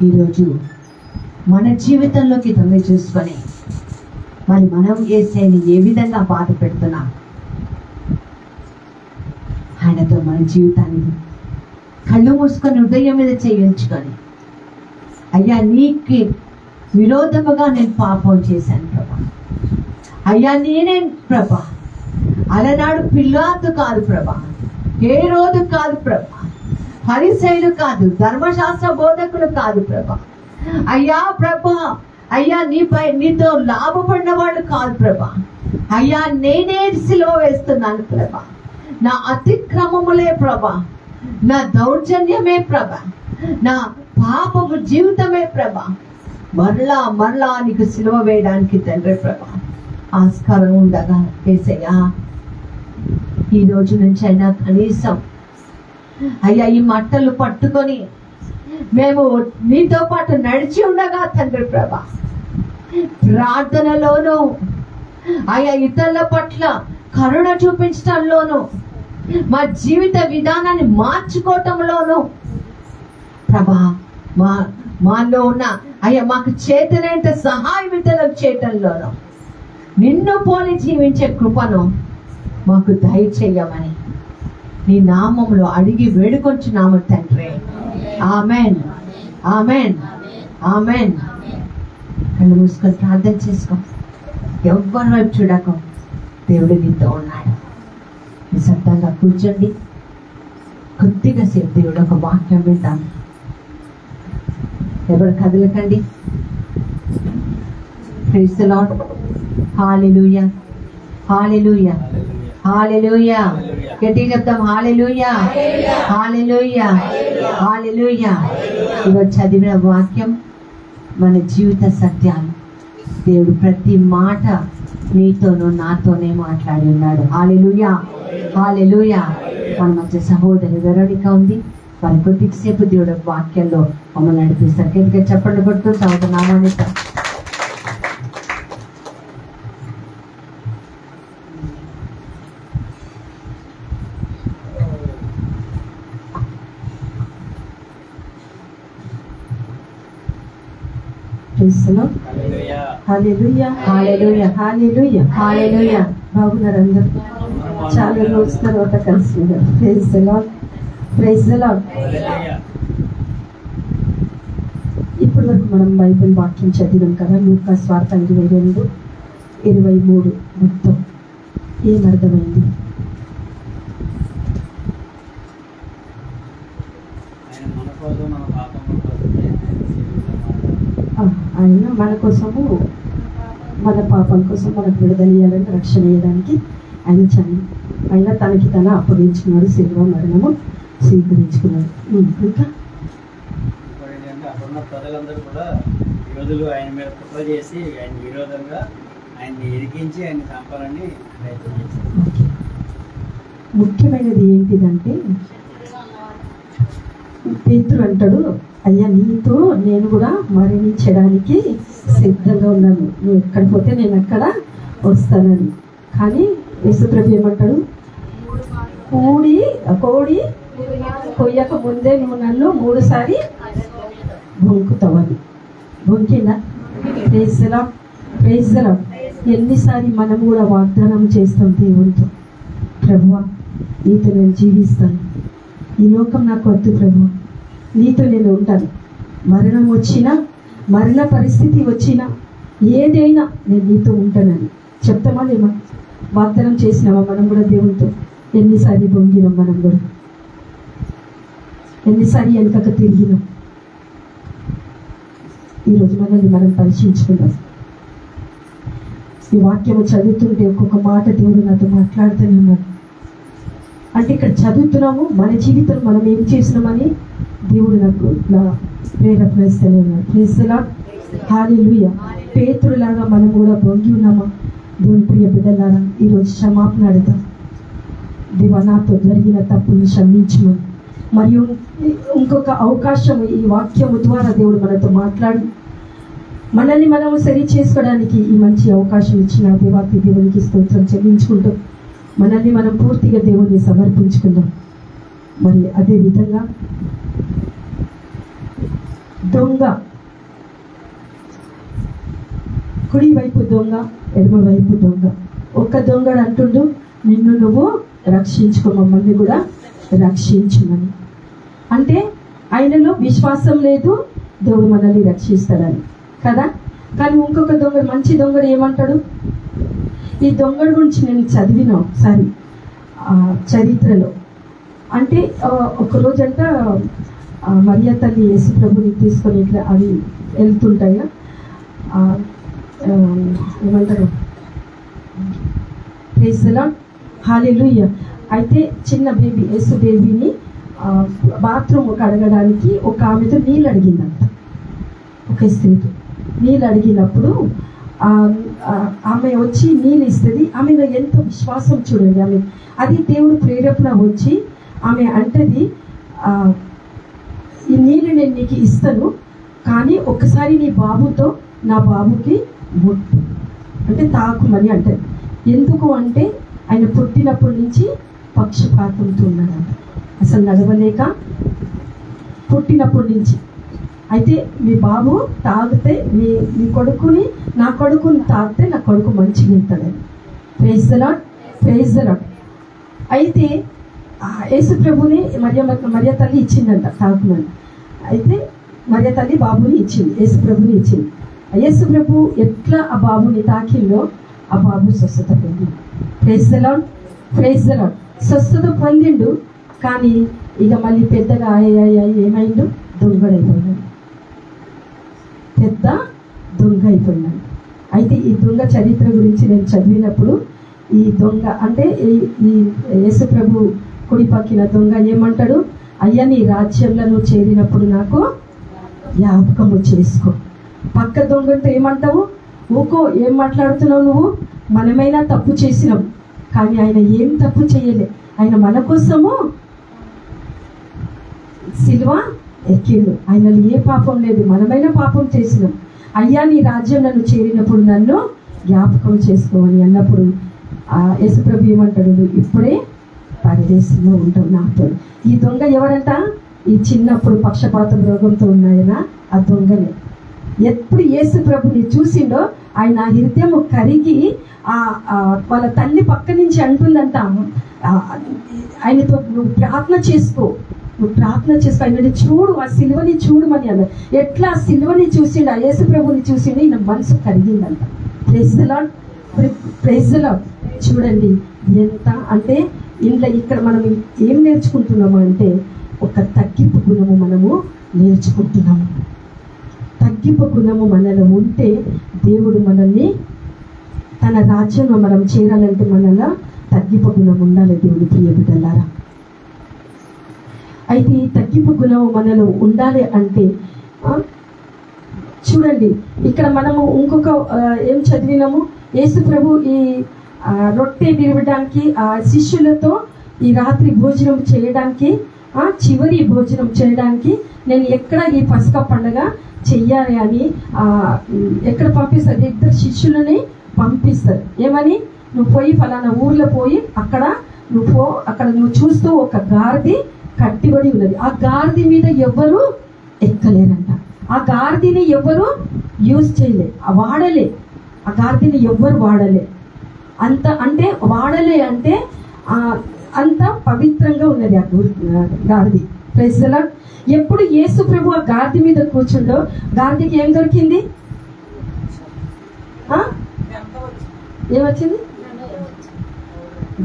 ఈరోజు మన జీవితంలోకి తొంగి చూసుకొని మరి మనం యేసయ్యని ఏ విధంగా బాధ పెడుతున్నాం? ఆయనతో మన జీవితాన్ని కళ్ళు మూసుకొని హృదయం మీద చేయించుకొని, అయ్యా నీకు విరోధముగా నేను పాపం చేశాను ప్రభా, అయ్యా నేనే ప్రభా, అలనాడు పిలాతు కాదు ప్రభా, హేరోదు కాదు ప్రభా, ఫరిసయ్యులు కాదు, ధర్మశాస్త్ర బోధకులు కాదు ప్రభా, అయ్యా ప్రభా, అయ్యా నీతో లాభపడిన వాళ్ళు కాదు ప్రభా, అయ్యా నేనే సిలువ వేస్తున్నాను ప్రభా, నా అతిక్రమములే ప్రభా, నా దౌర్జన్యమే ప్రభా, నా పాపపు జీవితమే ప్రభా, మరలా నీకు సిలువ వేయడానికి తండ్రి ప్రభా ఆస్కారం ఉండగా యేసయ్యా ఈ రోజు నుంచి అయినా కనీసం అయ్యా ఈ మట్టలు పట్టుకొని మేము నీతో పాటు నడిచి ఉండగా తండ్రి ప్రభా ప్రార్థనలోనూ అయ్యా ఇతరుల పట్ల కరుణ చూపించడంలోనూ మా జీవిత విధానాన్ని మార్చుకోవటంలోనూ ప్రభా మాలో ఉన్న అయ్యా మాకు చేతనైనంత సహాయం ఇతరులకు చేయటంలోనూ నిన్ను పోలి జీవించే కృపను మాకు దయచేయమని నీ నామములో అడిగి వేడుకొంచున్నాము తండ్రి. Amen, amen, amen. కళ్ళు మూసుకొని ప్రార్థన చేసుకో. ఎవ్వరి వైపు చూడకు, దేవుడు నీతో ఉన్నాడు. నిశ్శబ్దంగా కూర్చోండి. కొద్దిగా సేపు దేవుడు ఒక వాక్యం విందాం. ఎవరు కదలకండి. Praise the lord. Hallelujah, hallelujah, hallelujah. గట్టిగా చెప్తాం హల్లెలూయా, హల్లెలూయా, హల్లెలూయా. ఈరోజు చదివిన వాక్యం మన జీవిత సత్యాలు. దేవుడు ప్రతి మాట నీతోనూ నాతోనే మాట్లాడి ఉన్నాడు. హల్లెలూయా, హల్లెలూయా. మన మధ్య సహోదరి వెరోనిక ఉంది. వారి కొద్దిసేపు దేవుడు వాక్యంలో మమ్మల్ని నడిపిస్తారు. గట్టిగా చప్పట్లు కొడుతూ సహోదరు నామాన్ని హల్లెలూయా, హల్లెలూయా, హల్లెలూయా, హల్లెలూయా. బాగున్నారు అందరూ? చాలా రోజుల తర్వాత కలిసినారు. Praise the lord, praise the lord. ఇప్పటి వరకు మనం బైబిల్ వాక్యం చదివాం కదా. లూకా స్వార్థ 22-23 మొత్తం ఏమర్థమైంది? ఆయన మన కోసము, మన పాపం కోసం మనకు విడుదల ఇవ్వాలని, రక్షణ ఇవ్వడానికి ఆయన ఆయన తనకి తన అప్పగించుకున్నాడు, శిలువ మరణము స్వీకరించుకున్నాడు. ఇంకా అప్పుడున్న ప్రజలందరూ కూడా యోధులు ఆయన మీద కుట్ర చేసి ఆయన విరోధంగా ఆయన్ని ఇరికించి ఆయన చంపాలని ప్రయత్నం చేశారు. ముఖ్యమైనది ఏంటిదంటే పేతురు అంటాడు, అయ్యా నీతో నేను కూడా మరణించడానికి సిద్ధంగా ఉన్నాను, నువ్వు ఎక్కడ పోతే నేను అక్కడ వస్తానని. కానీ యేసుప్రభు ఏమంటాడు, కోడి కొయ్యక ముందే నువ్వు నన్ను 3 సారి బొంకుతావని. బొంకినా? Praise the lord, praise the lord. ఎన్నిసార్లు మనం కూడా వాగ్దానం చేస్తాం దేవునితో, ప్రభువా నీతో నేను జీవిస్తాను, ఈ లోకం నాకు వద్దు ప్రభువా, నీతో నేను ఉంటాను, మరణం వచ్చినా మరణ పరిస్థితి వచ్చినా ఏదైనా నేను నీతో ఉంటానని చెప్తామా? లేమా? వాగ్దానం చేసినామా మనం కూడా దేవునితో? ఎన్నిసార్లు బొంగినాం మనం కూడా, ఎన్నిసార్లు వెనుకకు తిరిగినాం? ఈరోజు మనల్ని మనం పరిశీలించుకుందాం. ఈ వాక్యము చదువుతుంటే ఒక్కొక్క మాట దేవుడు నాతో మాట్లాడుతూనే ఉన్నాడు. అంటే ఇక్కడ చదువుతున్నాము, మన జీవితం మనం ఏం చేసినామని దేవుడు నాకు నా ప్రేరణ ఇస్తూనే ఉన్నాడు. ప్రైజ్ ది లార్డ్, హల్లెలూయా. పేతురులాగా మనం కూడా బొంగి ఉన్నామా? దేవుని ప్రియ బిడ్డలారా, ఈరోజు క్షమాపణ అడుగుతాం. దేవా నాతో జరిగిన తప్పుని క్షమించమని, మరియు ఇంకొక అవకాశం ఈ వాక్యము ద్వారా దేవుడు మనతో మాట్లాడి మనల్ని మనము సరి చేసుకోవడానికి ఈ మంచి అవకాశం ఇచ్చిన దేవాతి దేవునికి స్తోత్రం చెల్లించుకుంటూ మనల్ని మనం పూర్తిగా దేవుడిని సమర్పించుకుందాం. మరి అదే విధంగా దొంగ, కుడి వైపు దొంగ, ఎడమ వైపు దొంగ. ఒక్క దొంగడు అంటుండు, నిన్ను నువ్వు రక్షించుకో, మమ్మల్ని కూడా రక్షించుమని. అంటే ఆయనలో విశ్వాసం లేదు దేవుడు మనల్ని రక్షిస్తాడని కదా. కానీ ఇంకొక దొంగడు, మంచి దొంగడు ఏమంటాడు? ఈ దొంగడు గురించి నేను చదివిన ఒకసారి చరిత్రలో. అంటే ఒకరోజంట మరియ తల్లి యేసు ప్రభుని తీసుకొని ఇట్లా అవి వెళ్తుంటాయా, ఏమంటారు, ప్రైజ్ ది లార్డ్, హల్లెలూయా. అయితే చిన్న బేబీ, యేసు బేబీని బాత్రూమ్ కడగడానికి ఒక ఆమెతో నీళ్ళు అడిగిందంట. ఒక స్త్రీతో నీళ్ళు అడిగినప్పుడు ఆమె వచ్చి నీళ్ళు ఇస్తుంది. ఆమెలో ఎంతో విశ్వాసం చూడండి. ఆమె అది దేవుడు ప్రేరేపణ వచ్చి ఆమె అంటది, ఈ నీళ్ళు నేను నీకు ఇస్తాను, కానీ ఒకసారి నీ బాబుతో నా బాబుకి ముట్టు అంటే తాకుమని అంటది. ఎందుకు అంటే ఆయన పుట్టినప్పటి నుంచి పక్షపాతంతో ఉన్నాడంట, అసలు నడవలేక పుట్టినప్పటి నుంచి. అయితే మీ బాబు తాగితే మీ కొడుకుని, నా కొడుకుని తాగితే నా కొడుకు మంచిగా ఉంటాడని. Praise the lord, praise the lord. అయితే యేసు ప్రభుని మరియ తల్లి ఇచ్చిందంట తాగుమని. అయితే మరియ తల్లి బాబుని ఇచ్చింది, యేసు ప్రభుని ఇచ్చింది. యేసు ప్రభు ఎట్లా ఆ బాబుని తాకిందో ఆ బాబు స్వస్థత పొందిండు. Praise the lord, praise the lord. స్వస్థత పొందిండు. కానీ ఇక మళ్ళీ పెద్దగా ఏమైండు? దొంగడైపోయినాడు, పెద్ద దొంగ అయిపోయినాడు. అయితే ఈ దొంగ చరిత్ర గురించి నేను చదివినప్పుడు ఈ దొంగ అంటే ఈ యేసు ప్రభు కుడి పక్కిన దొంగ ఏమంటాడు? అయ్యా నీ రాజ్యంలో చేరినప్పుడు నాకు జ్ఞాపకము చేసుకో. పక్క దొంగతో ఏమంటావు? ఊకో, ఏం మాట్లాడుతున్నావు నువ్వు? మనమైనా తప్పు చేసినాం, కానీ ఆయన ఏం తప్పు చేయలే. ఆయన మన కోసము సిలువ ఎక్కిండు. ఆయనలో ఏ పాపం లేదు, మనమైనా పాపం చేసినాం. అయ్యా నీ రాజ్యం నన్ను చేరినప్పుడు నన్ను జ్ఞాపకం చేసుకోమని అన్నప్పుడు యేసుప్రభు ఏమంటాడు? ఇప్పుడే పరదేశంలో ఉంటావు నాతో. ఈ దొంగ ఎవరంట? ఈ చిన్నప్పుడు పక్షపాతం రోగంతో ఉన్నాయన ఆ దొంగనే. ఎప్పుడు యేసు ప్రభుని చూసిండో ఆయన హృదయం కరిగి వాళ్ళ తల్లి పక్క నుంచి అంటుందంట, ఆయనతో నువ్వు ప్రార్థన చేసుకో, ఆయనని చూడు, ఆ సిలువని చూడమని అన్నారు. ఎట్లా ఆ సిలువని చూసిండు, ఆ యేసు ప్రభుని చూసిండు, ఈయన మనసు కరిగిందంట. Praise the lord, praise the lord. చూడండి ఎంత అంటే ఇక్కడ మనం ఏం నేర్చుకుంటున్నాము అంటే ఒక తగ్గింపు గుణము మనము నేర్చుకుంటున్నాము. తగ్గింపు గుణము మనలో ఉంటే దేవుడు మనల్ని తన రాజ్యంలో మనం చేరాలంటే మనలో తగ్గింపు గుణం ఉండాలి. దేవుని ప్రియ బిడ్డలారా, అయితే ఈ తగ్గింపు గుణం మనలో ఉండాలి అంటే చూడండి ఇక్కడ మనము ఇంకొక ఏం చదివినాము, యేసు ప్రభు ఈ రొట్టె విరవడానికి ఆ శిష్యులతో ఈ రాత్రి భోజనం చేయడానికి, చివరి భోజనం చేయడానికి నేను ఎక్కడ ఈ పస్కా పండుగ చెయ్యాలి అని ఎక్కడ పంపిస్తారు, ఇద్దరు శిష్యులని పంపిస్తారు. ఏమని, నువ్వు పోయి ఫలానా ఊర్లో పోయి అక్కడ నువ్వు చూస్తూ ఒక గాడిద కట్టిబడి ఉన్నది, ఆ గాడిద మీద ఎవ్వరు ఎక్కలేరంట. ఆ గాడిదని ఎవ్వరు యూజ్ చేయలే, వాడలే, ఆ గాడిదని ఎవ్వరు వాడలే. అంత అంటే వాడలే అంటే అంత పవిత్రంగా ఉన్నది ఆ గాడిద. Praise the lord. ఎప్పుడు యేసు ప్రభు ఆ గాడిద మీద కూర్చుండో గాడిదకి ఏం దొరికింది, ఏమొచ్చింది,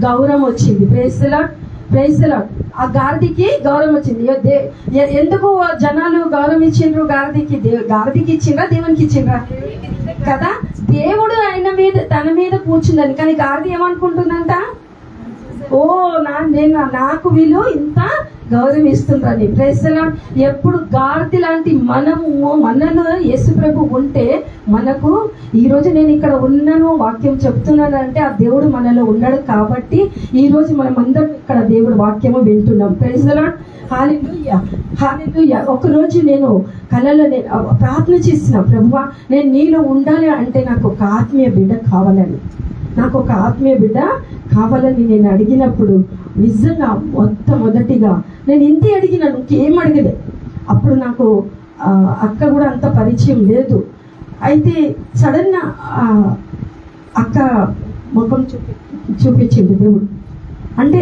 గౌరవం వచ్చింది. Praise the lord, praise the lord. ఆ గాడిదకి గౌరవం వచ్చింది. ఎందుకు జనాలు గౌరవం ఇచ్చిండ్రు గాడిదకి? గాడిదకి ఇచ్చిండ్రా, దేవునికి ఇచ్చిండ్రా కదా? దేవుడు ఆయన మీద తన మీద కూర్చుందని, కానీ గాడిద ఏమనుకుంటుందంట, ఓ నాకు వీళ్ళు ఇంత గౌరవం ఇస్తుండ్రని. Praise the lord. ఎప్పుడు గాడిద లాంటి మనలో యేసు ప్రభు ఉంటే మనకు ఈరోజు నేను ఇక్కడ ఉన్నాను, వాక్యం చెప్తున్నాను అంటే ఆ దేవుడు మనలో ఉన్నాడు కాబట్టి ఈరోజు మనం అందరం ఇక్కడ దేవుడు వాక్యము వింటున్నాం. Praise the lord. Hallelujah, hallelujah. ఒకరోజు నేను కలలో ప్రార్థన చేసిన, ప్రభువా నేను నీలో ఉండాలి అంటే నాకు ఒక ఆత్మీయ బిడ్డ కావాలని, నాకు ఒక ఆత్మీయ బిడ్డ కావాలని నేను అడిగినప్పుడు నిజంగా మొట్టమొదటిగా నేను ఇంతే అడిగినాను, ఇంకేం అడగలే. అప్పుడు నాకు అక్క కూడా అంత పరిచయం లేదు. అయితే సడన్గా అక్క ముఖం చూపించింది దేవుడు. అంటే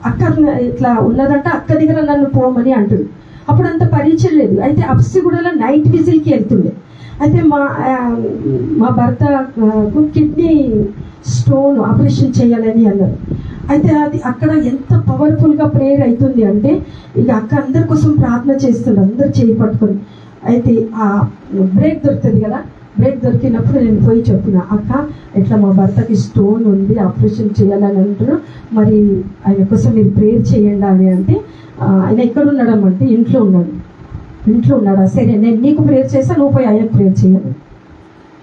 అక్క ఇట్లా ఉన్నదంట, అక్క దగ్గర నన్ను పోమని అంటుంది. అప్పుడు అంత పరిచయం లేదు. అయితే అప్సిగూడలో నైట్ విజిల్కి వెళ్తుండే. అయితే మా భర్తకు కిడ్నీ స్టోన్ ఆపరేషన్ చేయాలని అన్నారు. అయితే అది అక్కడ ఎంత పవర్ఫుల్గా ప్రేయర్ అవుతుంది అంటే ఇక అక్క అందరి కోసం ప్రార్థన చేస్తుంది, అందరు చేయి పట్టుకొని. అయితే ఆ బ్రేక్ దొరుకుతుంది కదా, బ్రేక్ దొరికినప్పుడు నేను పోయి చెప్పిన, అక్క ఇట్లా మా భర్తకి స్టోన్ ఉంది, ఆపరేషన్ చేయాలని అంటారు, మరి ఆయన కోసం మీరు ప్రేయర్ చేయండి అని అంటే, ఆయన ఎక్కడ ఉన్నాడమ్మంటే ఇంట్లో ఉన్నాడా? సరే నేను నీకు ప్రేయర్ చేస్తా, నువ్వు పోయి ఆయనకు ప్రేయర్ చేయాలి.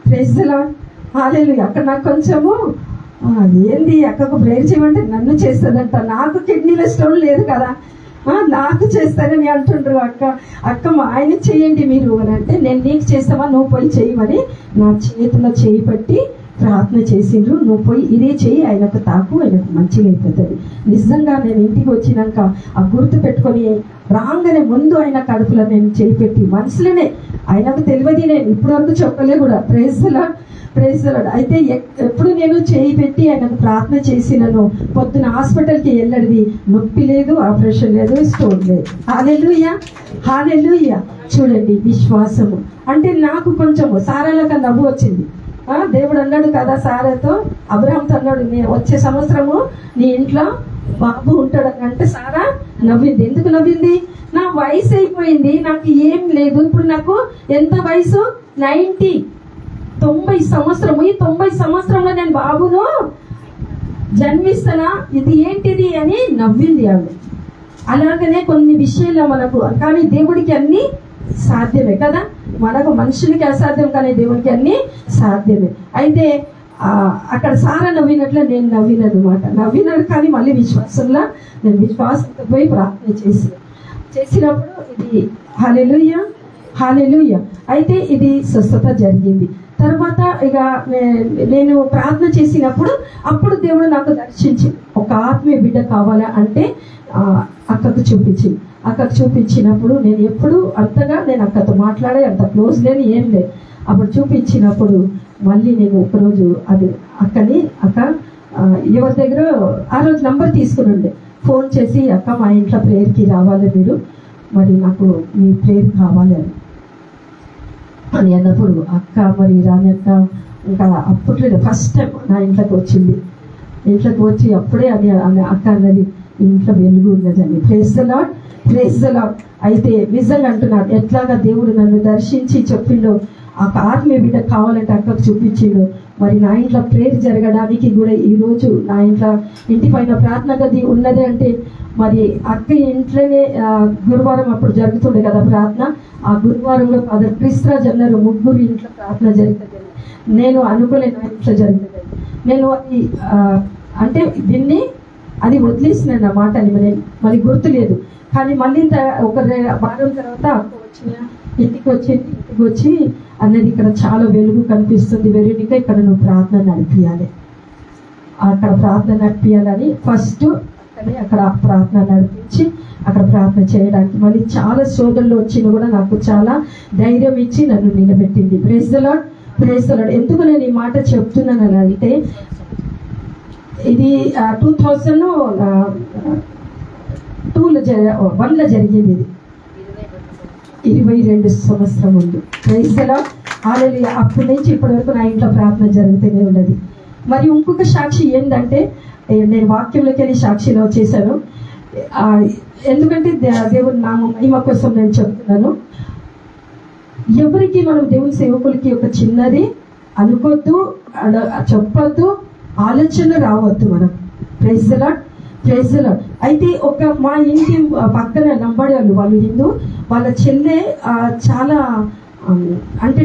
ప్రైజ్ ది లార్డ్, హల్లెలూయా. అక్కడ నాకు కొంచెము ఏంది అక్కకు ప్రేయర్ చేయమంటే నన్ను చేస్తుందంట, నాకు కిడ్నీలో స్టోన్ లేదు కదా, నాకు చేస్తానని అంటుండ్రు. అక్క మా ఆయన చేయండి మీరు అని అంటే, నేను నీకు చేస్తావా, నువ్వు పోయి చేయమని నా చేతిలో చేయి పట్టి ప్రార్థన చేసిండ్రు. నువ్వు పోయి ఇదే చేయి, ఆయనకు తాకు, ఆయనకు మంచిగా అయిపోతుంది. నిజంగా నేను ఇంటికి వచ్చినాక ఆ గుర్తు పెట్టుకొని రాగానే ముందు ఆయన కడుపులో నేను చేయి పెట్టి మనసులోనే, ఆయనకు తెలియదు, నేను ఇప్పటి వరకు చెప్పలే కూడా. Praise the lord, praise the lord. అయితే ఎప్పుడు నేను చేయి పెట్టి ఆయనకు ప్రార్థన చేసినాను. పొద్దున హాస్పిటల్కి వెళ్ళడిది, నొప్పి లేదు, ఆపరేషన్ లేదు, స్టోన్ లేదు. హల్లెలూయా, హల్లెలూయా. చూడండి విశ్వాసము అంటే నాకు కొంచెము సారాలక నవ్వు వచ్చింది. దేవుడు అన్నాడు కదా సారాతో, అబ్రహాంతో అన్నాడు, వచ్చే సంవత్సరము నీ ఇంట్లో బాబు ఉంటాడు అంటే సారా నవ్వింది. ఎందుకు నవ్వింది? నా వయసు అయిపోయింది, నాకు ఏం లేదు. ఇప్పుడు నాకు ఎంత వయసు? 90 సంవత్సరము. ఈ 90 సంవత్సరంలో నేను బాబును జన్మిస్తానా, ఇది ఏంటిది అని నవ్వింది ఆవిడ. అలాగనే కొన్ని విషయాలు మనకు, కానీ దేవుడికి అన్ని సాధ్యమే కదా. మనకు మనుషులకి అసాధ్యం, కానీ దేవునికి అన్ని సాధ్యమే. అయితే అక్కడ సారా నవ్వినట్లే నేను నవ్వినాడు, కానీ మళ్ళీ విశ్వాసంలో నేను విశ్వాసంతో పోయి ప్రార్థన చేసినప్పుడు ఇది హల్లెలూయా, హల్లెలూయా. అయితే ఇది స్వస్థత జరిగింది. తర్వాత ఇక నేను ప్రార్థన చేసినప్పుడు అప్పుడు దేవుడు నాకు దర్శించి ఒక ఆత్మీయ బిడ్డ కావాలా అంటే అక్కకు చూపించింది. అక్కకు చూపించినప్పుడు నేను ఎప్పుడు అంతగా నేను అక్కతో మాట్లాడే అంత క్లోజ్ లేని ఏం లేదు. అప్పుడు చూపించినప్పుడు మళ్ళీ నేను ఒకరోజు అది అక్కని అక్క ఎవరి దగ్గర ఆ రోజు నంబర్ తీసుకుని ఉండే, ఫోన్ చేసి అక్క మా ఇంట్లో ప్రేయర్కి రావాలి మీరు, మరి నాకు మీ ప్రేయర్ కావాలి అని అన్నప్పుడు అక్క మరి రాని అక్క ఇంకా అప్పట్లో ఫస్ట్ టైం నా ఇంట్లోకి వచ్చింది. ఇంట్లోకి వచ్చి అప్పుడే అని అక్క అన్నది ఇంట్లో వెలుగు ఉన్నదని. Praise the lord, praise the lord. అయితే నిజంగా అంటున్నాడు, ఎట్లాగా దేవుడు నన్ను దర్శించి చెప్పిండో ఆ ఆత్మీయ బిడ్డ కావాలంటే అక్కకు చూపించిండు. మరి నా ఇంట్లో ప్రేయర్ జరగడానికి కూడా ఈరోజు నా ఇంటి పైన ప్రార్థన గది ఉన్నది అంటే మరి అక్క ఇంట్లోనే గురువారం అప్పుడు జరుగుతుండే కదా ప్రార్థన. ఆ గురువారంలో ఫాదర్ క్రిస్రాజ్ అన్నారు 3 ఇంట్లో ప్రార్థన జరుగుతుంది. నేను అనుకోలే నా ఇంట్లో జరుగుతుంది. నేను అది అంటే దీన్ని అది వదిలేసినాను నా మాట అని మరి గుర్తులేదు. కానీ మళ్ళీ ఒక వారం తర్వాత అక్క ఇంటికి వచ్చి అన్నది ఇక్కడ చాలా వెలుగు కనిపిస్తుంది వెరునిక, ఇక్కడ నువ్వు ప్రార్థన నడిపియాలి, అక్కడ ప్రార్థన నడిపియాలని ఫస్ట్ అక్కడ ప్రార్థన నడిపించి అక్కడ ప్రార్థన చేయడానికి మళ్ళీ చాలా సోదరులు వచ్చిన కూడా నాకు చాలా ధైర్యం ఇచ్చి నన్ను నిలబెట్టింది. Praise the lord, praise the lord. ఎందుకు నేను ఈ మాట చెప్తున్నాను అంటే ఇది 2001లో జరిగింది. ఇది 22 సంవత్సరం ముందు. ప్రైజ్ ద లార్డ్, హల్లెలూయా. అప్పటి నుంచి ఇప్పటి వరకు నా ఇంట్లో ప్రార్థన జరుగుతూనే ఉన్నది. మరి ఇంకొక సాక్షి ఏంటంటే నేను వాక్యంలోకి వెళ్ళి సాక్షిలో చేశాను. ఎందుకంటే దేవుని నామ మహిమ కోసం నేను చెప్తున్నాను. ఎవరికి మనం దేవుని సేవకులకి ఒక చిన్నది అనుకోవద్దు, చెప్పొద్దు, ఆలోచన రావద్దు మనం. Praise the lord, praise the lord. అయితే మా ఇంటి పక్కన నంబడి వాళ్ళు హిందూ, వాళ్ళ చెల్లె చాలా అంటే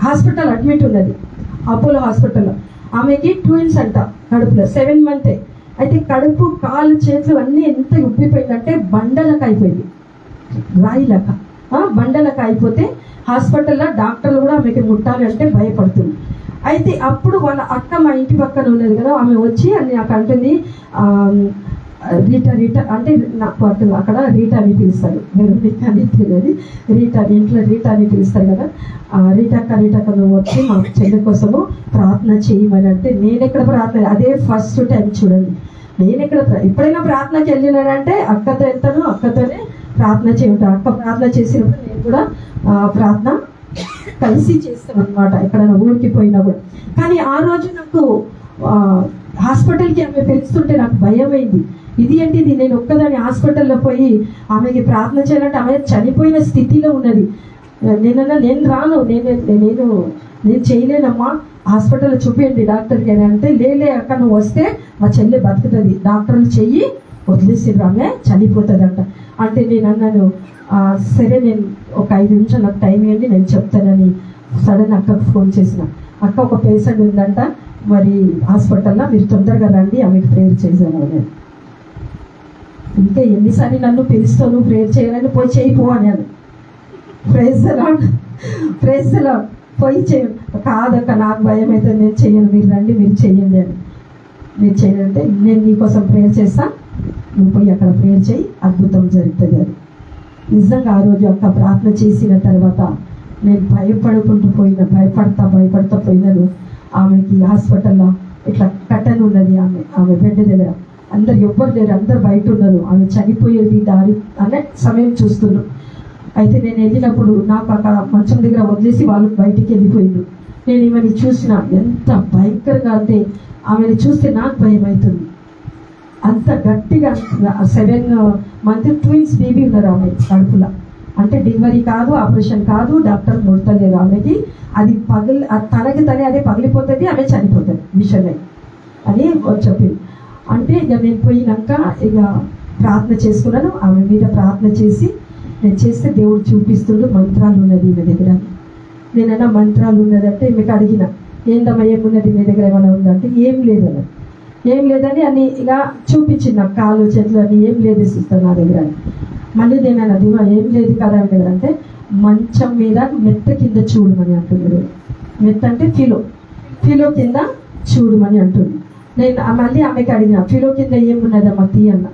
హాస్పిటల్ అడ్మిట్ ఉన్నది, అపోలో హాస్పిటల్లో. ఆమెకి ట్విన్స్ అంట, కడుపులో 7 months. అయితే కడుపు కాళ్ళు చేతులు అన్నీ ఎంత ఉబ్బిపోయిందంటే బండలకు అయిపోయింది, రాయిలక బండలకు అయిపోతే హాస్పిటల్లో డాక్టర్లు కూడా ఆమెకి ముట్టాలి అంటే భయపడుతుంది. అయితే అప్పుడు వాళ్ళ అక్క మా ఇంటి పక్కన ఉన్నది కదా, ఆమె వచ్చి అని నాకు అంటుంది రీటా అంటే నాకు అక్కడ రీటా అని పిలుస్తారు, మీరు రీటా అని తెలియదు, ఇంట్లో రీటా అని పిలుస్తారు కదా. రీటక్క నువ్వు వచ్చి మా చెల్లి కోసము ప్రార్థన చేయమని అంటే నేను ఎక్కడ ప్రార్థన, అదే ఫస్ట్ టైం చూడండి. నేను ఎప్పుడైనా ప్రార్థనకి వెళ్ళినానంటే అక్కతో వెళ్తాను, అక్కతోనే ప్రార్థన చేయటం. అక్క ప్రార్థన చేసినప్పుడు నేను కూడా ప్రార్థన కలిసి చేస్తాను అనమాట, ఎక్కడైనా ఊరికి పోయినా కూడా. కానీ ఆ రోజు నాకు హాస్పిటల్కి ఆమె పిలుస్తుంటే నాకు భయం అయింది. ఇది ఏంటిది, నేను ఒక్కదాన్ని హాస్పిటల్లో పోయి ఆమెకి ప్రార్థన చేయాలంటే ఆమె చనిపోయిన స్థితిలో ఉన్నది. నేను రాను, నేను చేయలేనమ్మా, హాస్పిటల్లో చూపించండి డాక్టర్కి అని అంటే, లేలే అక్క నువ్వు వస్తే మా చెల్లె బతుకుతుంది, డాక్టర్లు చెయ్యి వదిలేసిర్రు, ఆమె చనిపోతుందంట. అంటే నేను అన్నాను సరే నేను ఒక 5 నిమిషాలు నాకు టైం ఇవ్వండి నేను చెప్తానని సడన్ అక్కకు ఫోన్ చేసిన. అక్క ఒక పేషెంట్ ఉందంట మరి హాస్పిటల్లో, మీరు తొందరగా రండి ఆమెకు ప్రేయర్ చేశాను నేను. ఇంకా ఎన్నిసార్లు నన్ను పిలుస్తావు నువ్వు ప్రేయర్ చేయాలని, పోయి చేయిపో అని. Praise the lord, praise the lord. పోయి కాదక్క నాకు భయం అయితే నేను చెయ్యను, మీరు రండి మీరు చెయ్యండి అని. మీరు చేయాలంటే నేను నీకోసం ప్రేయర్ చేస్తా, నువ్వు పోయి అక్కడ ప్రేయర్ చేయి, అద్భుతం జరుగుతుంది అని. నిజంగా ఆ రోజు అక్క ప్రార్థన చేసిన తర్వాత నేను భయపడతా పోయినాను. ఆమెకి హాస్పిటల్లో ఇట్లా కట్టను ఉన్నది, ఆమె బెడ్ దగ్గర అందరు ఎవ్వరు లేరు, అందరు బయట ఉన్నారు, ఆమె చనిపోయేది దారి అనే సమయం చూస్తున్నాను. అయితే నేను వెళ్ళినప్పుడు నాకు అక్కడ మంచం దగ్గర వదిలేసి వాళ్ళు బయటికి వెళ్ళిపోయిండు. నేను ఈమెని చూసిన ఎంత భయంకరంగా అంటే ఆమెను చూస్తే నాకు భయం అవుతుంది. అంత గట్టిగా 7 months ట్విన్స్ బేబీ ఉన్నారు ఆమె కడుపులో. అంటే డెలివరీ కాదు, ఆపరేషన్ కాదు, డాక్టర్ ముడతలేరు ఆమెకి. అది తనకి తనే అదే పగిలిపోతుంది, ఆమె చనిపోతుంది విషయం అని చెప్పింది. అంటే ఇక నేను పోయినాక ఇక ప్రార్థన చేసుకున్నాను, ఆమె మీద ప్రార్థన చేసి నేను చేస్తే దేవుడు చూపిస్తుండు మంత్రాలు ఉన్నది ఈమె దగ్గర. నేనైనా మంత్రాలు ఉన్నదంటే మీకు అడిగిన ఏందమ్మా ఏమున్నది మీ దగ్గర ఏమైనా ఉందంటే ఏం లేదని, ఏం లేదని అని ఇక చూపించింది నాకు కాళ్ళు చేతులు అని. ఏం లేదు సిస్టర్ నా దగ్గర అని. మళ్ళీ నేను అది ఏం లేదు కదా ఆమె దగ్గర అంటే, మంచం మీద మెత్త కింద చూడమని అంటున్నాడు. మెత్త అంటే ఫిలో కింద చూడమని అంటుంది. నేను మళ్ళీ ఆమెకి అడిగిన ఫిలో కింద ఏమున్నదమ్మా తీ అన్న.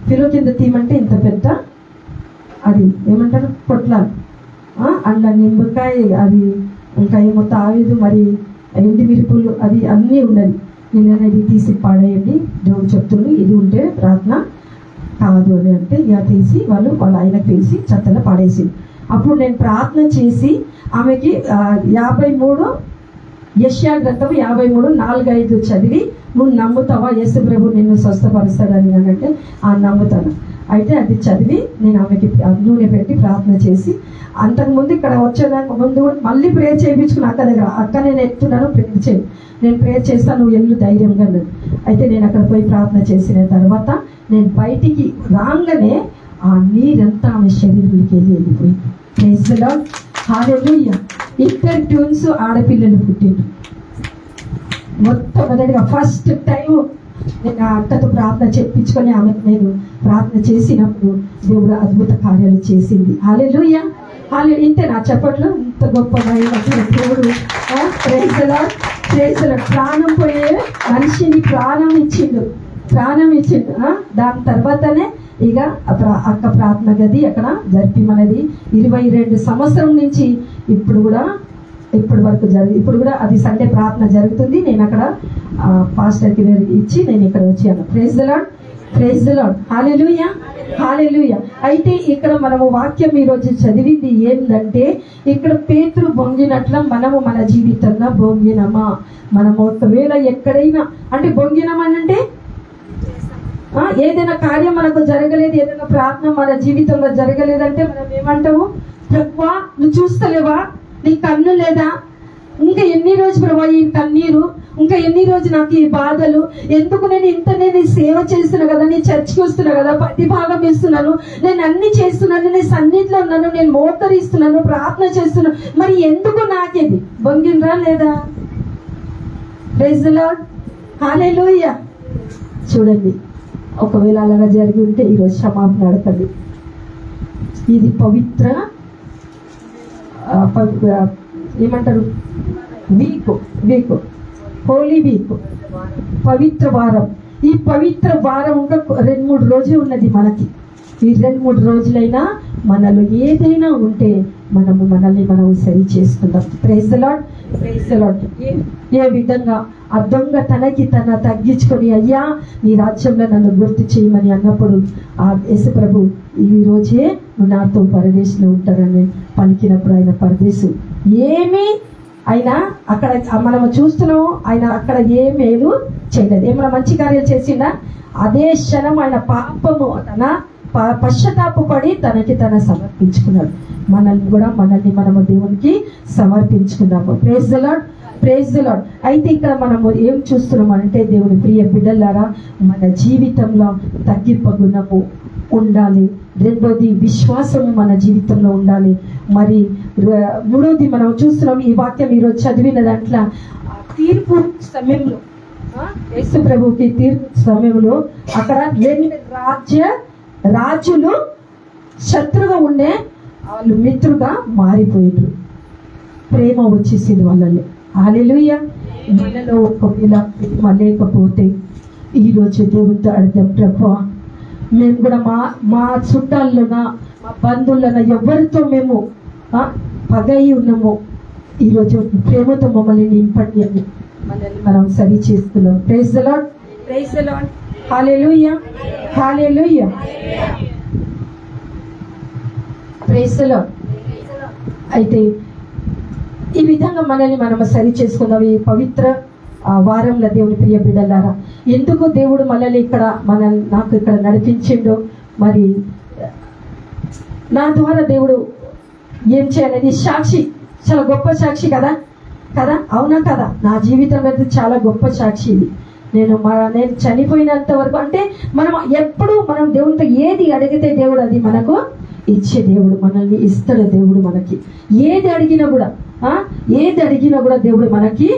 కిలో కింద తీయమంటే ఇంత పెద్ద అది ఏమంటారు పొట్లాలు, అందులో నిమ్మకాయ, అది ఇంకా ఏమో తావిదు, మరి ఎండి మిరుపులు, అది అన్నీ ఉన్నది. నేను అనేది తీసి పాడేయండి, దేవుడు చెప్తుండు ఇది ఉంటే ప్రార్థన కాదు అని అంటే ఇక తీసి వాళ్ళ ఆయనకు పిలిచి చెత్తలో పాడేసింది. అప్పుడు నేను ప్రార్థన చేసి ఆమెకి 53 యెషయా గ్రంథం 53:4-5 చదివి, నువ్వు నమ్ముతావా యేసు ప్రభు నిన్ను స్వస్థపరుస్తాడని అంటే నమ్ముతాను. అయితే అది చదివి నేను ఆమెకి నూనె పెట్టి ప్రార్థన చేసి, అంతకుముందు ఇక్కడ వచ్చేదానికి ముందు కూడా మళ్ళీ ప్రేయర్ చేయించుకుని అక్క దగ్గర, అక్క నేను ఎత్తున్నాను ప్రేయర్ చేయి, నేను ప్రేయర్ చేస్తాను, నువ్వు ఎల్లు ధైర్యంగా అన్నది. అయితే నేను అక్కడ పోయి ప్రార్థన చేసిన తర్వాత నేను బయటికి రాగానే ఆ నీరంతా ఆమె శరీరంలోకి వెళ్ళిపోయింది. Praise the lord, hallelujah. 2 twins ఆడపిల్లలు పుట్టిండ్రు. మొట్టమొదటిగా ఫస్ట్ టైం నేను ఆ అక్కతో ప్రార్థన చెప్పించుకొని ఆమెకు నేను ప్రార్థన చేసినప్పుడు దేవుడు అద్భుత కార్యాలు చేసింది. హల్లెలూయా, హల్లెలూయా. ఇంతేనా చెప్పట్లు? ఇంత గొప్ప దేవుడు. Praise the lord, praise the lord. ప్రాణం పోయే మనిషిని ప్రాణం ఇచ్చిండు. దాని తర్వాతనే ఇక అక్క ప్రార్థన గది అక్కడ జరిపిమన్నది. 22 సంవత్సరం నుంచి ఇప్పటి వరకు ఇప్పుడు కూడా అది సండే ప్రార్థన జరుగుతుంది. నేను అక్కడ పాస్టర్కి ఇచ్చి నేను ఇక్కడ వచ్చాను. Praise the lord, praise the lord, hallelujah, hallelujah. అయితే ఇక్కడ మనము వాక్యం ఈరోజు చదివింది ఏంటంటే, ఇక్కడ పేతురు బొంగినట్ల మనము మన జీవితంలో బొంగినమా? మనము ఒకవేళ ఎక్కడైనా అంటే బొంగినమనంటే ఏదైనా కార్యం మనకు జరగలేదు, ఏదైనా ప్రార్థన మన జీవితంలో జరగలేదంటే మనం ఏమంటాము? ప్రభువా నువ్వు చూస్తలేవా? నీ కన్ను లేదా? ఇంకా ఎన్ని రోజు ప్రభా ఈ కన్నీరు, ఇంకా ఎన్ని రోజు నాకు ఈ బాధలు, ఎందుకు నేను సేవ చేస్తున్నా కదా, నేను చర్చికి వస్తున్నా కదా, ప్రతి భాగం ఇస్తున్నాను, నేను అన్ని చేస్తున్నాను, నేను సన్నిధిలో ఉన్నాను, నేను మోకరిస్తున్నాను, ప్రార్థన చేస్తున్నాను, మరి ఎందుకు నాకేది? బొంగినరా లేదా? ప్రైజ్ ది లార్డ్, హల్లెలూయా. చూడండి, ఒకవేళ అలాగా జరిగి ఉంటే ఈరోజు క్షమాపణ అడగండి. ఇది పవిత్ర ఏమంటారు వీక్ హోలీ వీక్, పవిత్ర వారం. ఈ పవిత్ర వారం ఇంకా 2-3 రోజులు ఉన్నది మనకి. ఈ 2-3 రోజులైనా మనలో ఏదైనా ఉంటే మనల్ని మనం సరి చేసుకుందాం. Praise the lord, praise the lord. ఏ విధంగా ఆ దొంగ తనకి తన తగ్గించుకొని, అయ్యా నీ రాజ్యంలో నన్ను గుర్తు చేయమని అన్నప్పుడు ఆ యేసు ప్రభు ఈ రోజే నువ్వు నాతో పరదేశంలో ఉంటారని పలికినప్పుడు ఆయన పరదేశం ఏమీ ఆయన అక్కడ మనము చూస్తున్నాము. ఆయన అక్కడ ఏ మేలు చేయలేదు. ఏమైనా మంచి కార్యాలు చేసిందా? అదే క్షణం ఆయన పాపము తన పశ్చాత్తాపపడి తనకి తన సమర్పించుకున్నాడు. మనల్ని మనము దేవునికి సమర్పించుకున్నాము. Praise the lord, praise the lord. అయితే ఇక్కడ మనము ఏం చూస్తున్నాం అంటే, దేవుని ప్రియ బిడ్డలారా, మన జీవితంలో తగ్గింపగుణము ఉండాలి. రెండోది విశ్వాసము మన జీవితంలో ఉండాలి. మరి మూడోది మనం చూస్తున్నాం ఈ వాక్యం ఈరోజు చదివిన దాంట్లో, తీర్పు సమయంలో యేసు ప్రభుకి తీర్పు సమయంలో అక్కడ 2 రాజులు శత్రువుగా ఉండే వాళ్ళు మిత్రుగా మారిపోయారు. ప్రేమ వచ్చేసింది వాళ్ళని. హల్లెలూయా. మనలో ఒకవేళ ప్రేమ లేకపోతే ఈరోజు దేవుడితో అర్థం, ప్రభువా మేము కూడా మా చుట్టాల్లోనా మా బంధువులన ఎవరితో మేము పగయి ఉన్నామో ఈరోజు ప్రేమతో మమ్మల్ని నింపండి అని మనల్ని మనం సరి చేసుకున్నాం. Praise the lord, praise the lord, hallelujah, hallelujah, praise the lord. అయితే ఈ విధంగా మనల్ని మనం సరి చేసుకున్నాం ఈ పవిత్ర వారంలో. దేవుని ప్రియ బిడ్డలారా, ఎందుకు దేవుడు మనల్ని నాకు ఇక్కడ నడిపించిండో, మరి నా ద్వారా దేవుడు ఏం చేయాలని సాక్షి, చాలా గొప్ప సాక్షి కదా, అవునా కదా? నా జీవితం అయితే చాలా గొప్ప సాక్షి ఇది. నేను చనిపోయినంత వరకు అంటే మనం దేవునితో ఏది అడిగితే దేవుడు అది మనకు ఇచ్చే దేవుడు, మనల్ని ఇస్తాడు దేవుడు. మనకి ఏది అడిగినా కూడా దేవుడు మనకి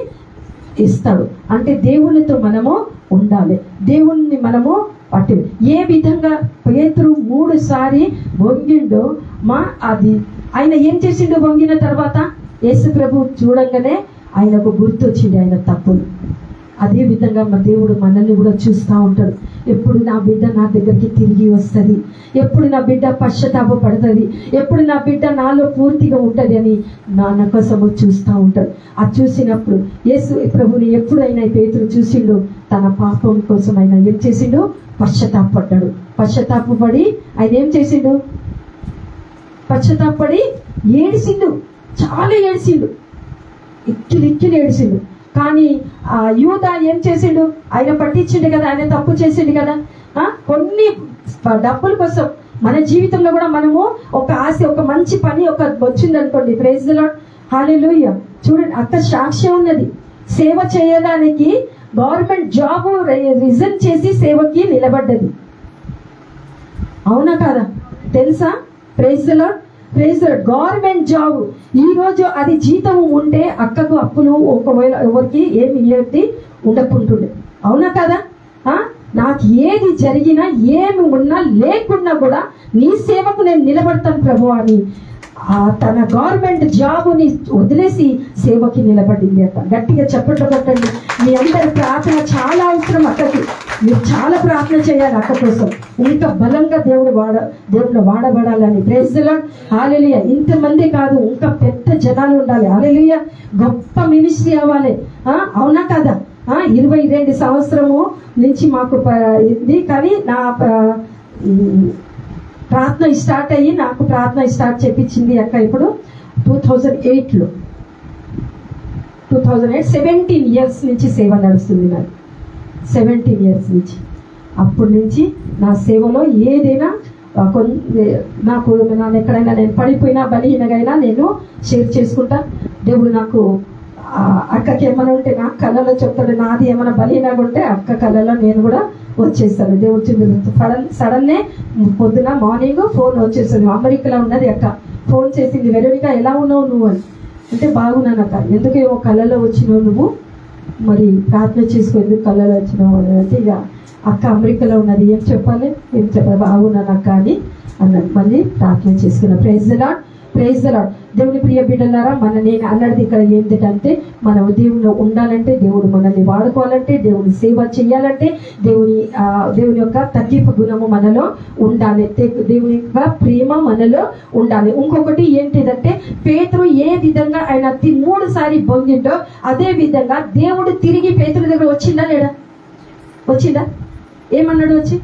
ఇస్తాడు. అంటే దేవునితో మనము ఉండాలి, దేవుణ్ణి మనము పట్టు. ఏ విధంగా పేతురు 3 సారి వంగిండో అది ఆయన ఏం చేసిండో, వంగిన తర్వాత యేసు ప్రభు చూడంగానే ఆయనకు గుర్తొచ్చింది ఆయన తప్పులు. అదే విధంగా మా దేవుడు మనల్ని కూడా చూస్తూ ఉంటాడు. ఎప్పుడు నా బిడ్డ నా దగ్గరికి తిరిగి వస్తుంది, ఎప్పుడు నా బిడ్డ పశ్చాత్తాప పడుతుంది, ఎప్పుడు నా బిడ్డ నాలో పూర్తిగా ఉంటుంది అని నాన్న కోసము చూస్తూ ఉంటాడు. అది చూసినప్పుడు యేసు ప్రభుని ఎప్పుడైనా పేతురు చూసిండు, తన పాపం కోసం ఆయన ఏం చేసిండు? పశ్చాత్తాపడ్డాడు. పశ్చాత్తాపడి ఆయన ఏం చేసిండు? పశ్చాత్తాపడి ఏడిసిండు, చాలా ఏడిసిండు, ఇక్కిలి ఏడిసిండు. కానీ ఆ యూదా ఏం చేసిండు? ఆయన పట్టించిండు కదా, ఆయన తప్పు చేసిండు కదా. కొన్ని డబ్బుల కోసం మన జీవితంలో కూడా మనము ఒక ఆశ, ఒక మంచి పని ఒక వచ్చింది అనుకోండి, ప్రైజ్ ది లార్డ్, హల్లెలూయా. చూడండి, అక్కడ సాక్ష్యం ఉన్నది. సేవ చేయడానికి గవర్నమెంట్ జాబ్ రిజైన్ చేసి సేవకి నిలబడ్డది. అవునా కాదా? తెలుసా? Praise the lord, praise the lord. Government job ఈ రోజు అది జీతం ఉంటే అక్కకు అప్పులు ఒకవేళ ఎవరికి ఏమి ఇయ్యది ఉండకుంటుండే. అవునా కదా? నాకు ఏది జరిగినా ఏమి ఉన్నా లేకున్నా కూడా నీ సేవకు నేను నిలబడతాను ప్రభు అని తన గవర్నమెంట్ జాబుని వదిలేసి సేవకి నిలబడింది అక్క. గట్టిగా చప్పట్లు కొట్టండి. మీ అందరి ప్రార్థన చాలా అవసరం అక్కకి. మీరు చాలా ప్రార్థన చేయాలి అక్క కోసం, ఇంకా బలంగా దేవుడు వాడబడాలని. ప్రైజ్ ది లార్డ్, హల్లెలూయా. ఇంతమంది కాదు, ఇంకా పెద్ద జనాలు ఉండాలి. హల్లెలూయా. గొప్ప మినిస్ట్రీ అవ్వాలి. అవునా కదా? 22 సంవత్సరము నుంచి మాకు ఇది, కానీ నా ప్రార్థన స్టార్ట్ అయ్యి నాకు ప్రార్థన స్టార్ట్ చేపించింది అక్క ఇప్పుడు 2008లో. 17 ఇయర్స్ నుంచి సేవ నడుస్తుంది నాకు. 17 ఇయర్స్ నుంచి. అప్పటి నుంచి నా సేవలో ఏదైనా నాకు ఎక్కడైనా నేను పడిపోయినా బలహీనగైనా నేను షేర్ చేసుకుంటా. దేవుడు నాకు అక్కకి ఏమైనా ఉంటే నాకు కళ్ళలో చెప్తాడు, నాది ఏమైనా బలహీనగా ఉంటే అక్క కళ్ళలో నేను కూడా వచ్చేస్తాను. దేవుడు సడన్నే పొద్దున మార్నింగ్ ఫోన్ వచ్చేస్తుంది. అమెరికాలో ఉన్నది అక్క. ఫోన్ చేసింది, వెరోనికా ఎలా ఉన్నావు నువ్వు అని. అంటే బాగున్నాను అక్క. ఎందుకు ఏమో కళ్ళలో వచ్చినావు నువ్వు, మరి ప్రార్థన చేసుకో, ఎందుకు కళ్ళలో వచ్చినావు అంటే, ఇక అక్క అమెరికాలో ఉన్నది, ఏం చెప్పాలి, బాగున్నాను అక్క అని అన్నాడు. మళ్ళీ ప్రార్థన చేసుకున్నా. Praise the lord, praise the lord. దేవుని ప్రియ బిడ్డలారా, నేను అన్నది ఇక్కడ ఏంటంటే, మనం దేవునిలో ఉండాలంటే, దేవుడు మనల్ని వాడుకోవాలంటే, దేవుని సేవ చేయాలంటే, దేవుని యొక్క తగ్గింపు గుణము మనలో ఉండాలి, దేవుని యొక్క ప్రేమ మనలో ఉండాలి. ఇంకొకటి ఏంటిదంటే, పేతురు ఏ విధంగా ఆయన 3 సారి బొంగిండో అదే విధంగా దేవుడు తిరిగి పేతురు దగ్గర వచ్చిందా లేడా? వచ్చిందా? ఏమన్నాడు? వచ్చి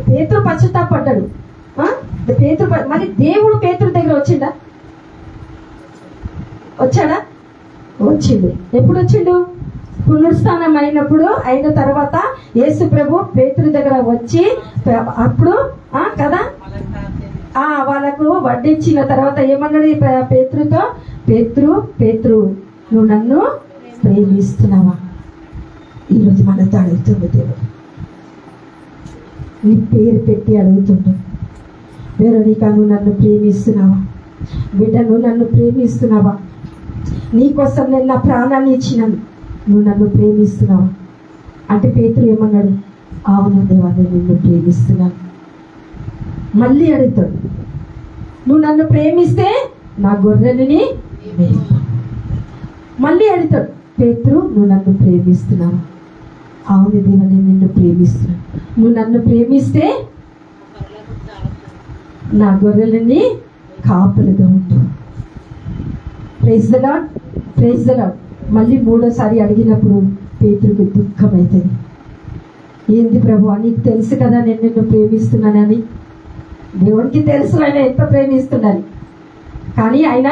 పేతురు పశ్చాత్తాపడ్డాడు. పేతురు మరి దేవుడు పేతురు దగ్గర వచ్చిందా? వచ్చాడా? వచ్చిండు. ఎప్పుడు వచ్చిండు? పునరుత్థానం అయిన తర్వాత యేసు ప్రభు పేతురు దగ్గర వచ్చి అప్పుడు కదా వాళ్ళకు వడ్డించిన తర్వాత ఏమన్నాడు పేతురుతో? పేతురు నువ్వు నన్ను ప్రేమిస్తున్నావా? ఈరోజు మనతో అడుగుతుంది దేవుడు, నీ పేరు పెట్టి అడుగుతుండు. వెరోనికా, నువ్వు నన్ను ప్రేమిస్తున్నావా? బిడ్డ, నువ్వు నన్ను ప్రేమిస్తున్నావా? నీకోసం నేను నా ప్రాణాన్ని ఇచ్చినాను, నువ్వు నన్ను ప్రేమిస్తున్నావా అంటే పేతురు ఏమన్నాడు? అవును దేవా, నేను నిన్ను ప్రేమిస్తున్నాను. మళ్ళీ అడుగుతాడు, నువ్వు నన్ను ప్రేమిస్తే నా గొర్రెలని మేపు. మళ్ళీ అడుగుతాడు, పేతురు నువ్వు నన్ను ప్రేమిస్తున్నావా? అవును దేవా, నేను నిన్ను ప్రేమిస్తున్నాను. నువ్వు నన్ను ప్రేమిస్తే నా గొర్రెలని కాపులుగా ఉండు. Praise the lord, praise the lord. మళ్ళీ 3వ అడిగినప్పుడు పేతురుకి దుఃఖం అవుతుంది. ఏంది ప్రభు, నీకు తెలుసు కదా నేను నిన్ను ప్రేమిస్తున్నానని. దేవునికి తెలుసు ఆయన ఎంత ప్రేమిస్తున్నాను. కానీ ఆయన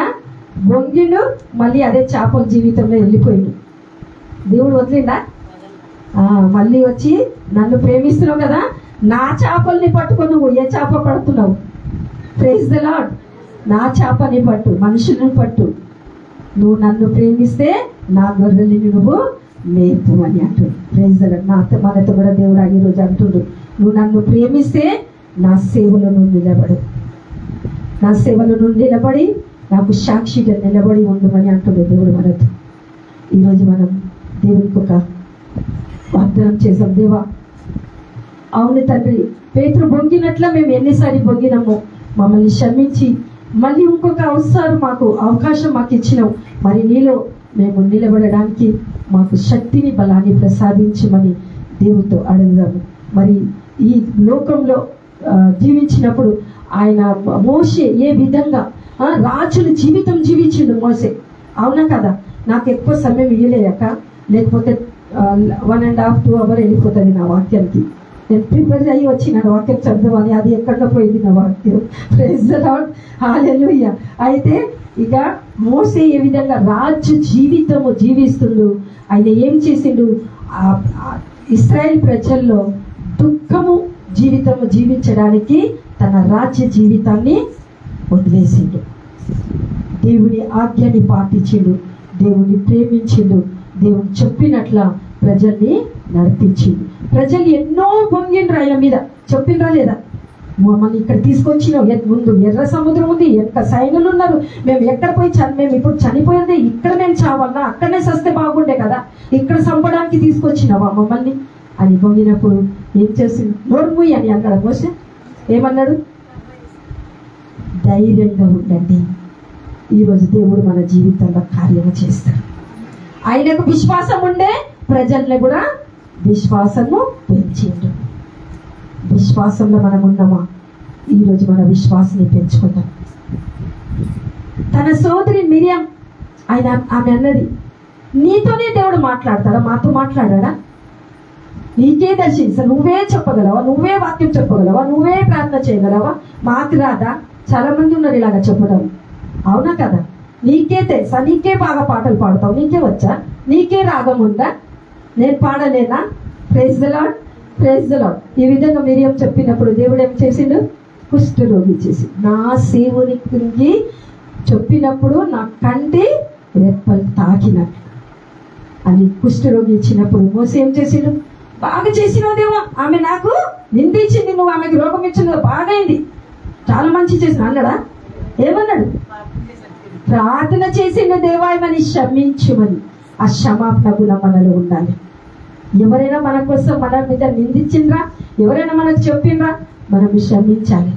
బొంగిండు, మళ్ళీ అదే చేపల జీవితంలో వెళ్ళిపోయిండు. దేవుడు వదిలిందా? మళ్ళీ వచ్చి నన్ను ప్రేమిస్తున్నావు కదా, నా చేపల్ని పట్టుకొని నువ్వు ఏ చేప పడుతున్నావు? Praise the lord. నా చేపని పట్టు, మనుషులను పట్టు. నువ్వు నన్ను ప్రేమిస్తే నా గొర్రెల్ని నువ్వు మేపు అని అంటుండు. Praise the lord. మనతో కూడా దేవుడు ఈరోజు అంటుండు, నువ్వు నన్ను ప్రేమిస్తే నా సేవలో నువ్వు నిలబడు, నా సేవలో నువ్వు నిలబడి నాకు సాక్షిగా నిలబడి ఉండమని అంటుండు దేవుడు మనతో. ఈరోజు మనం దేవునికి ఒక వాగ్దానం చేసాం. దేవా, అవును తండ్రి, పేతురు బొంగినట్ల మేము ఎన్నిసార్లు బొంగినామో మమ్మల్ని క్షమించి మళ్ళీ ఇంకొక మాకు అవకాశం మాకు ఇచ్చినావు. మరి నీలో మేము నిలబడడానికి మాకు శక్తిని బలాన్ని ప్రసాదించమని దేవుడితో అడుగుదాము. మరి ఈ లోకంలో జీవించినప్పుడు ఆయన మోషే ఏ విధంగా రాజుల జీవితం జీవించిండు మోషే, అవునా కదా? నాకు ఎక్కువ సమయం ఇయ్యలేక, లేకపోతే 1.5 2 hours వెళ్ళిపోతుంది నా వాక్యానికి. నేను ప్రిపేర్ అయ్యి వచ్చిన వాక్యం చదవని, అది ఎక్కడ పోయింది నా వాక్యం. ప్రైజ్ ది లార్డ్, హల్లెలూయా. అయితే ఇక మోసే ఏ విధంగా రాజు జీవితము జీవిస్తుండు, ఆయన ఏం చేసిండు, ఇశ్రాయేల్ ప్రజల్లో దుఃఖము జీవితము జీవించడానికి తన రాజ్య జీవితాన్ని వదిలేసిండు. దేవుని ఆజ్ఞని పాటించిండు, దేవుని ప్రేమించిండు, దేవుని చెప్పినట్ల ప్రజల్ని నడిపించిండు. ప్రజలు ఎన్నో పొంగిండ్రు ఆయన మీద, చెప్పిండ్రా లేదా? మమ్మల్ని ఇక్కడ తీసుకొచ్చినావు, ముందు ఎర్ర సముద్రం ఉంది, వెనక సైన్యులు ఉన్నారు, మేము ఎక్కడ పోయి మేము ఇప్పుడు చనిపోయిందే, ఇక్కడ మేము చావన్నా, అక్కడనే సస్తే బాగుండే కదా, ఇక్కడ చంపడానికి తీసుకొచ్చినావా మమ్మల్ని అని పొంగినప్పుడు ఏం చేసింది? నోర్ముయ్ అని అన్నాడు మోసే. ఏమన్నాడు? ధైర్యంగా ఉండండి. ఈరోజు దేవుడు మన జీవితంలో కార్యం చేస్తాడు. ఆయనకు విశ్వాసం ఉండే ప్రజల్ని కూడా విశ్వాసము పెంచిండు. విశ్వాసంలో మనం ఉన్నామా? ఈరోజు మన విశ్వాసాన్ని పెంచుకుందాం. తన సోదరి మిరియం ఆమె అన్నది, నీతోనే దేవుడు మాట్లాడతాడా, మాతో మాట్లాడాడా? నీకే దర్శించ, నువ్వే చెప్పగలవా, నువ్వే వాక్యం చెప్పగలవా, నువ్వే ప్రార్థన చేయగలవా, మాకు రాదా? చాలా మంది ఉన్నారు ఇలాగా చెప్పడం, అవునా కదా? నీకే తెలుసా, నీకే బాగా పాటలు పాడతావు, నీకే వచ్చా, నీకే రాగం ఉందా, నేను పాడలేనా? Praise the lord, praise the lord. ఈ విధంగా మిరియం చెప్పినప్పుడు దేవుడు ఏం చేసిండు? కుష్ఠరోగి చేసి, నా సేవనికి చెప్పినప్పుడు నా కంటి రెప్పలు తాకినట్టు అని కుష్ఠరోగి ఇచ్చినప్పుడు మోసే ఏం చేసిండు? బాగా చేసినావు దేవా, ఆమె నాకు నిందించింది, నువ్వు ఆమెకు రోగం ఇచ్చింది, బాగైంది, చాలా మంచి చేసిన అన్నాడా? ఏమన్నాడు? ప్రార్థన చేసిండు, దేవా ఆమెని క్షమించుమని. ఆ క్షమాపణ గుణం మనలో ఉండాలి. ఎవరైనా మన కోసం మన మీద నిందించిండ్రా, ఎవరైనా మనకు చెప్పిండ్రా, మనం క్షమించాలి.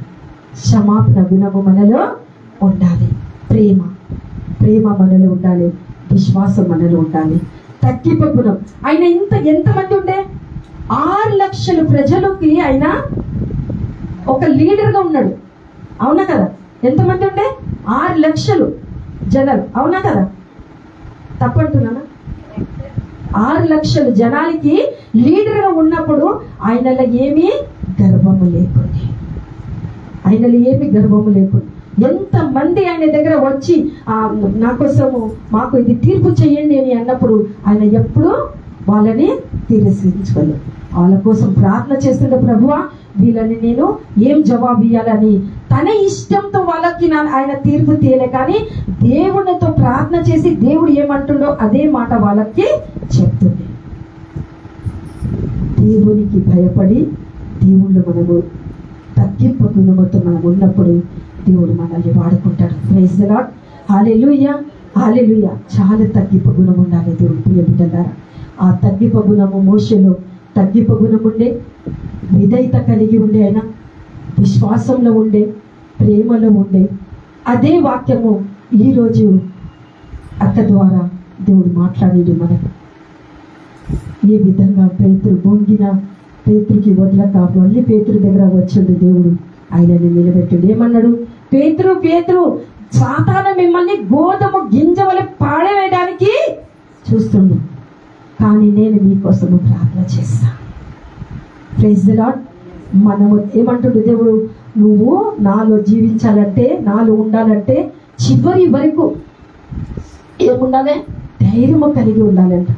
క్షమాపణ గుణము మనలో ఉండాలి. ప్రేమ మనలో ఉండాలి. విశ్వాసం మనలో ఉండాలి. తగ్గింపు గుణం. ఆయన ఎంతమంది ఉండే? 6 లక్షల ప్రజలకి ఆయన ఒక లీడర్గా ఉన్నాడు, అవునా కదా? ఎంతమంది ఉండే? 6 లక్షలు జనాలు, అవునా కదా? తప్పంటున్నానా? 6 లక్షల జనాలకి లీడర్గా ఉన్నప్పుడు ఆయనలో ఏమీ గర్వము లేకుండా, ఎంతమంది ఆయన దగ్గర వచ్చి నా కోసము మాకు ఇది తీర్పు చేయండి అని అన్నప్పుడు ఆయన ఎప్పుడు వాళ్ళని తిరస్కరించుకోలేదు. వాళ్ళ కోసం ప్రార్థన చేస్తుండే, ప్రభువా వీళ్ళని నేను ఏం జవాబు ఇవ్వాలని తన ఇష్టంతో వాళ్ళకి ఆయన తీర్పు తీయలే, కానీ దేవునితో ప్రార్థన చేసి దేవుడు ఏమంటుండో అదే మాట వాళ్ళకి చెప్తుండే. దేవునికి భయపడి దేవుళ్ళు మనము తగ్గింపు గుణముతో మనం ఉన్నప్పుడు దేవుడు మనల్ని వాడుకుంటాడు. ప్రైజ్ ది లార్డ్, హల్లెలూయా, హల్లెలూయా. చాలా తగ్గింపు గుణం ఉండాలి దేవుడు ప్రియ బిడ్డలారా. ఆ తగ్గింపు గుణము మోషేలో తగ్గింపు గుణం ఉండే, విధేయత కలిగి ఉండే, ఆయన విశ్వాసంలో ఉండే, ప్రేమలో ఉండే. అదే వాక్యము ఈరోజు అక్క ద్వారా దేవుడు మాట్లాడేది మనకు. ఏ విధంగా పేతురు బొంగిన పేతురికి వదలక మళ్ళీ పేతురు దగ్గర వచ్చిండు దేవుడు, ఆయనని నిలబెట్టిండు. ఏమన్నాడు? పేతురు పేతురు, సాతాను మిమ్మల్ని గోధుమ గింజ వలె పాడవేయడానికి చూస్తుంది, కానీ నేను మీకోసము ప్రార్థన చేస్తా. Praise the lord. మనము ఏమంటుండు దేవుడు? నువ్వు నాలో జీవించాలంటే, నాలో ఉండాలంటే చివరి వరకు ఏముండాలి? ధైర్యము కలిగి ఉండాలంట.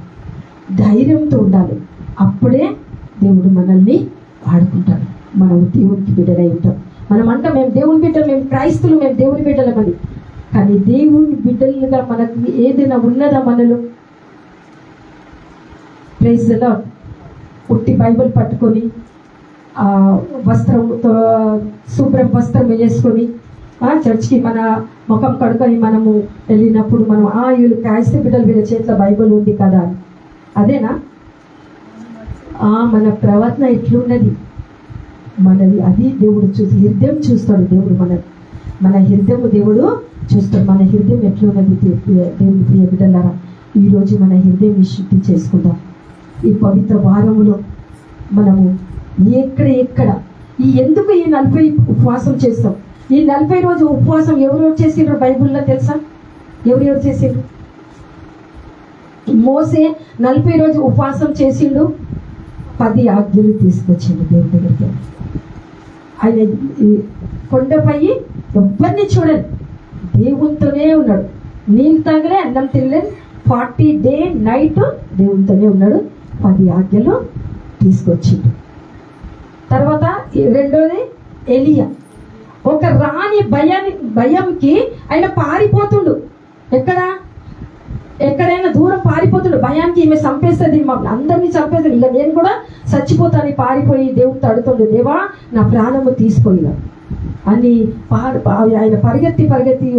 ధైర్యంతో ఉండాలి. అప్పుడే దేవుడు మనల్ని వాడుకుంటాడు. మనం దేవునికి బిడ్డలై ఉంటాం. మనం అంటాం మేము దేవుని బిడ్డలు, మేము క్రైస్తులు, మేము దేవుని బిడ్డలమని. కానీ దేవుని బిడ్డలుగా మనకు ఏదైనా ఉన్నదా మనలో? Praise the lord. పుట్టి బైబిల్ పట్టుకొని వస్త్రంతో శుభ్రం వస్త్రం వేసుకొని చర్చ్కి మన ముఖం కడుకొని మనము వెళ్ళినప్పుడు మనం వీళ్ళు క్రైస్తవ బిడ్డలు, వీళ్ళ చేతిలో బైబిల్ ఉంది కదా, అదేనా? మన ప్రవర్తన ఎట్లున్నది మనది, అది దేవుడు చూసి హృదయం చూస్తాడు. దేవుడు మన హృదయం దేవుడు చూస్తాడు. మన హృదయం ఎట్లున్నది దేవుని ప్రియ బిడ్డలారా. ఈరోజు మన హృదయం శుద్ధి చేసుకుందాం. ఈ పవిత్ర వారములో మనము ఎక్కడ ఎందుకు ఈ 40 ఉపవాసం చేస్తాం? ఈ 40 రోజు ఉపవాసం ఎవరెవరు చేసిండ్రు బైబిల్లో తెలుసా? ఎవరెవరు చేసిండ్రు? మోసే 40 రోజు ఉపవాసం చేసిండు, 10 ఆజ్ఞలు తీసుకొచ్చిండు దేవుడి దగ్గరికి. ఆయన కొండపై ఎవరిని చూడదు, దేవునితోనే ఉన్నాడు. నీళ్ళు తాగలే, అన్నం తినలేదు, 40 డే నైట్ దేవునితోనే ఉన్నాడు. 10 ఆజ్ఞలు తీసుకొచ్చిండు. తర్వాత రెండోది ఎలియా. ఒక రాణి భయంకి ఆయన పారిపోతుండు. ఎక్కడైనా దూరం పారిపోతుండు. భయానికి ఈమె చంపేస్తుంది, అందరినీ చంపేస్తుంది, ఇక నేను కూడా చచ్చిపోతాను పారిపోయి దేవుడితో అడుగుతుండు, దేవా నా ప్రాణము తీసిపోయినా అని ఆయన పరిగెత్తి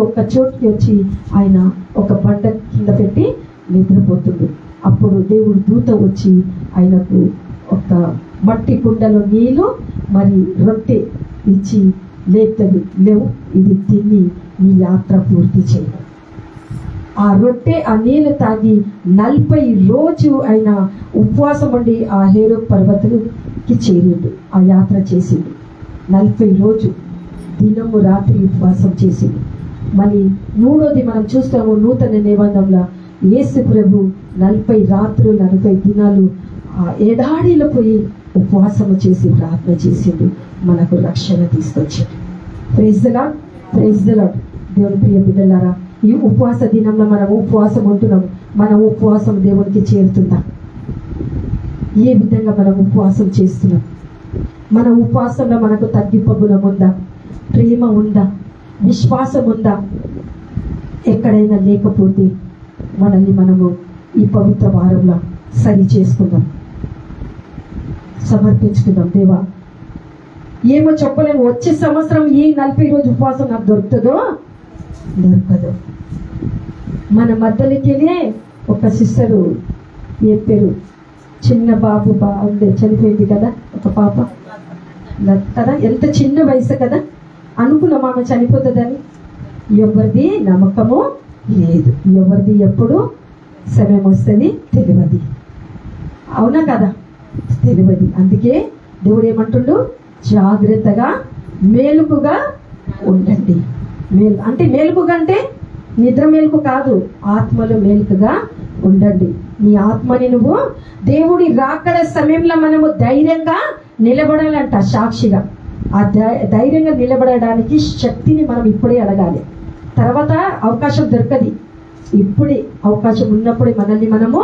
ఒక చోటుకి వచ్చి ఆయన ఒక బండ కింద పెట్టి నిద్రపోతుండు. అప్పుడు దేవుడు దూత వచ్చి ఆయనకు ఒక మట్టి కుండలో నీళ్లు మరి రొట్టె ఇచ్చి లేపుతుంది, లేవు ఇది తిని నీ యాత్ర పూర్తి చేయ. ఆ రొట్టె ఆ నీళ్ళు తాగి 40 రోజు ఆయన ఉపవాసం ఉండి ఆ హేరో పర్వతానికి చేరిండు. ఆ యాత్ర చేసిండు. 40 రోజు దినము రాత్రి ఉపవాసం చేసిండు. మరి మూడోది మనం చూస్తాము నూతన నిబంధనలో యేసు ప్రభు 40 రాత్రులు 40 దినాలు ఆ ఎడారిలో పోయి ఉపవాసము చేసి ప్రార్థన చేసిండు, మనకు రక్షణ తీసుకొచ్చిండు. Praise the lord, praise the lord. దేవుని ప్రియ బిడ్డలారా, ఈ ఉపవాస దినంలో మనం ఉపవాసం ఉంటున్నాము. మన ఉపవాసం దేవునికి చేరుతుందా? ఏ విధంగా మనం ఉపవాసం చేస్తున్నాం? మన ఉపవాసంలో మనకు తగ్గింపు గుణం ఉందా? ప్రేమ ఉందా? విశ్వాసం ఉందా? ఎక్కడైనా లేకపోతే మనల్ని మనము ఈ పవిత్ర వారంలో సరి చేసుకుందాం, సమర్పించుకుందాం. దేవా ఏమో చెప్పలేము, వచ్చే సంవత్సరం ఈ 40 రోజు ఉపవాసం నాకు దొరకదు. మన మధ్యలోకెళ్ళే ఒక సిస్టరు, ఏ పేరు, చిన్న బాబు బాగుండే చనిపోయింది కదా, ఒక పాప కదా, ఎంత చిన్న వయసు కదా, అనుకున్నాం ఆమె చనిపోతుందని. ఎవరిది నమ్మకము లేదు, ఎవరిది ఎప్పుడు సమయం వస్తుంది తెలియదు. అవునా కదా, తెలియదు. అందుకే దేవుడు ఏమంటుండు, జాగ్రత్తగా మేలుకుగా ఉండండి. మేలుకుగా అంటే నిద్ర మేలుకు కాదు, ఆత్మలో మేలుకుగా ఉండండి. నీ ఆత్మని నువ్వు దేవుడి రాకడ సమయంలో మనము ధైర్యంగా నిలబడాలంట, సాక్షిగా. ఆ ధైర్యంగా నిలబడడానికి శక్తిని మనం ఇప్పుడే అడగాలి. తర్వాత అవకాశం దొరకది, ఇప్పుడే అవకాశం ఉన్నప్పుడే మనల్ని మనము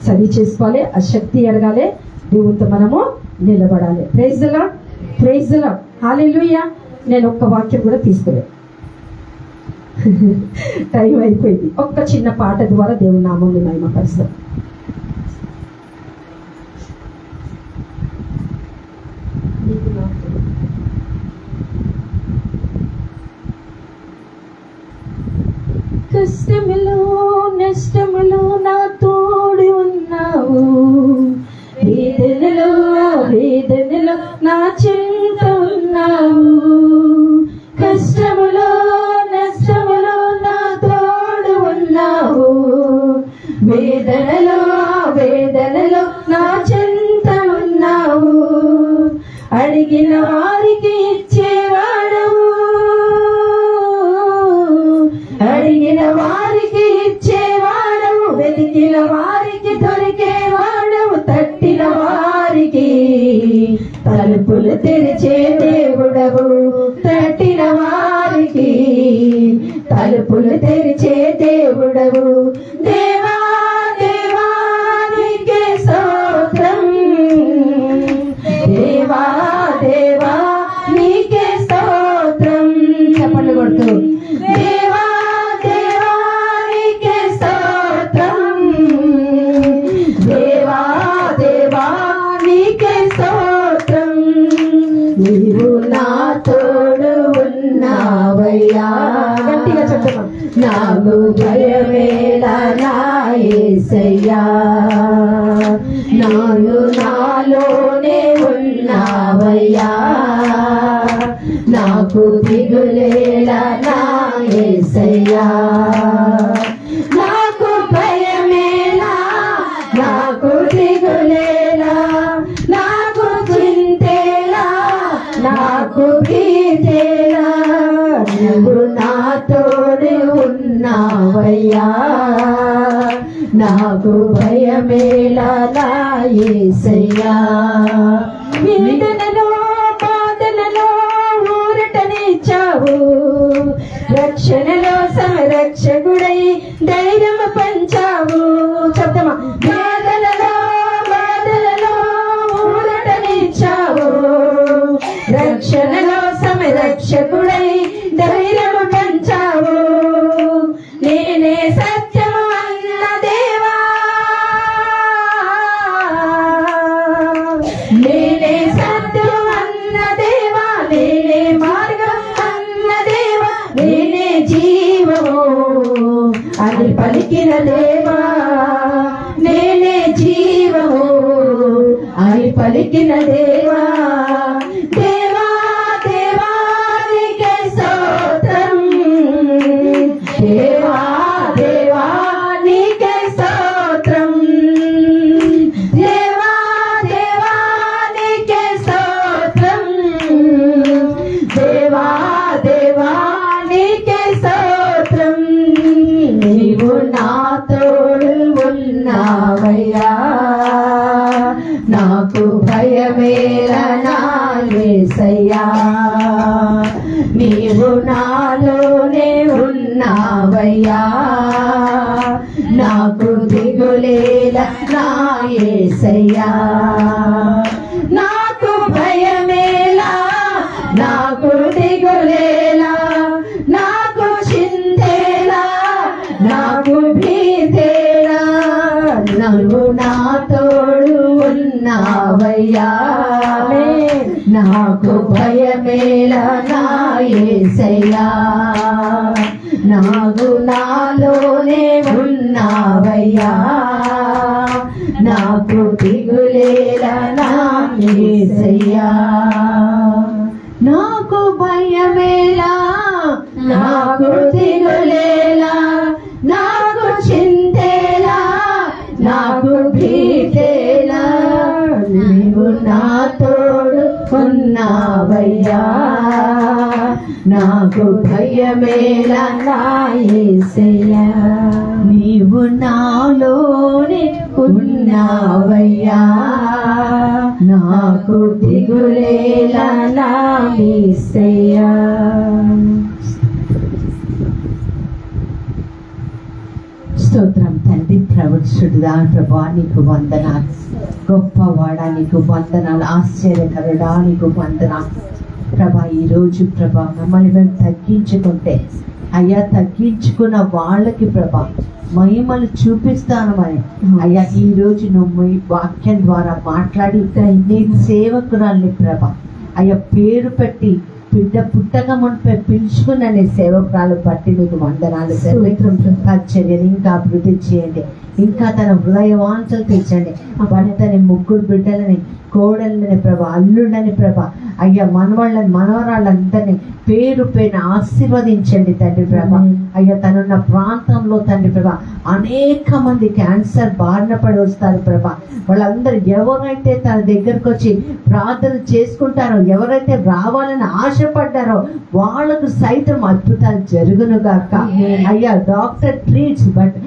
సరి చేసుకోవాలి. ఆ శక్తి అడగాలి, దేవునితో మనము నిలబడాలి. Praise the lord, praise the lord, hallelujah. నేను ఒక్క వాక్యం కూడా తీసుకున్నాను, టైం అయిపోయింది. ఒక్క చిన్న పాట ద్వారా దేవుని నామముని మహిమపరుస్తాం. కష్టములో నష్టములో నా తోడు ఉన్నావు, వేదనలో నా చింత ఉన్నావు. కష్టములో నష్టములో నా తోడు ఉన్నావు, వేదనలో నా చింత ఉన్నావు. అడిగిన వారికి ఇచ్చేవాడవు, అడిగిన వారికి ఇచ్చేవాడవు, వెతికిన వారికి దొరికేవాడవు, తట్టిన వారికి తలుపులు తెరిచే దేవుడవు, తట్టిన వారికి తలుపులు తెరిచే దేవుడవు. దేవా దేవా నీకే స్తోత్రం, దేవా దేవా నీకే స్తోత్రం. చెప్పండి కొడుతూ, దేవా దేవా నీకే స్తోత్రం, దేవా దేవా నీకే స్తోత్రం. నీవు నా తోడు ఉన్నావయ్యా, గట్టిగా చెప్పమా. నాకు భయమేలా నా యేసయ్యా, నాలోనే ఉన్నావయ్యా, నాకు దిగులేలా నా యేసయ్యా, నాకు భయం నువ్వు నాతోనే ఉన్నావయ్యా, నాకు భయమేలా నా యేసయ్యా. వేదనలో బాధలలో ఊరటనిచ్చావు, రక్షణలో సంరక్షకుడై ధైర్యం పంచావు. చెప్తామా? వేదనలో బాధలలో ఊరటనిచ్చావు, రక్షణలో సంరక్షకుడై ధైర్యం పంచావు. నేనే సత్యము అన్న దేవా, నేనే సత్యం అన్న దేవా, నేనే మార్గం అన్న దేవా, నేనే జీవము అని పలికిన దేవా, నేనే జీవము అని పలికిన దేవా. దేవా దేవా నీకే స్తోత్రం, దేవా దేవా నీకే స్తోత్రం, దేవా దేవా నీకే స్తోత్రం, దేవా దేవా నీకే స్తోత్రం. నీవు నాతోడు ఉన్నావయ్యా, నాకు భయమేలా నా యేసయ్యా. నీవు నాలోనే ఉన్నావయ్యా, నాకు దిగులేలా నా యేసయ్యా. నాకు భయమేలా, నాకు దిగులేలా, నాకు చింతేలా, నాకు భీతేలా, నువ్వు నాతోడు ఉన్నావయ్యా, నాకు భయమేలా నా యేసయ్యా. నాకు నాలోనే ఉన్నావయ్యా, నాకు దిగులేలా నా యేసయ్యా. నాకు భయమేలా, నాకు దిగులేలా, నాకు చింతేలా, నాకు భీతేలా, నీవు నాతోడు ఉన్నావయ్యా, నాకు భయమేలా నా యేసయ్యా. నీవు నాలోనే ఉన్నావయ్యా, నాకు దిగులేలా నా యేసయ్యా. స్తోత్రం తండ్రి, ప్రవచుడుగా ప్రభా నీకు వందనాలు, గొప్పవాడా నీకు వందనాలు, ఆశ్చర్యకరుడా నీకు వందనాలు ప్రభా. ఈరోజు ప్రభా మమ్మల్ని మేము తగ్గించుకుంటే అయ్యా, తగ్గించుకున్న వాళ్ళకి ప్రభా మహిమలు చూపిస్తాను అని అయ్యా. ఈ రోజు నువ్వు ఈ వాక్యం ద్వారా మాట్లాడి నీ సేవకురాల్ని ప్రభా అయ్యా పేరు పెట్టి బిడ్డ పుట్టక మునిపే పిలుచుకున్న నీ సేవకురాలు బట్టి మీకు వందనాలు. చర్యని ఇంకా అభివృద్ధి చేయండి, ఇంకా తన హృదయ వాంఛలు తెచ్చండి. భర్తని, ముగ్గురు బిడ్డలని, కోడళ్ళని ప్రభా, అల్లుడని ప్రభా అయ్యా, మనవాళ్ళని, మనవరాళ్ళందరినీ పేరు పేరున ఆశీర్వదించండి తండ్రి ప్రభా. అయ్యా తనున్న ప్రాంతంలో తండ్రి ప్రభా అనేక మంది క్యాన్సర్ బారిన పడి వస్తారు ప్రభా. వాళ్ళందరూ ఎవరైతే తన దగ్గరకు వచ్చి ప్రార్థన చేసుకుంటారో, ఎవరైతే రావాలని ఆశపడ్డారో వాళ్ళకు సైతం అద్భుతాలు జరుగును గాక. అయ్యా doctor treats but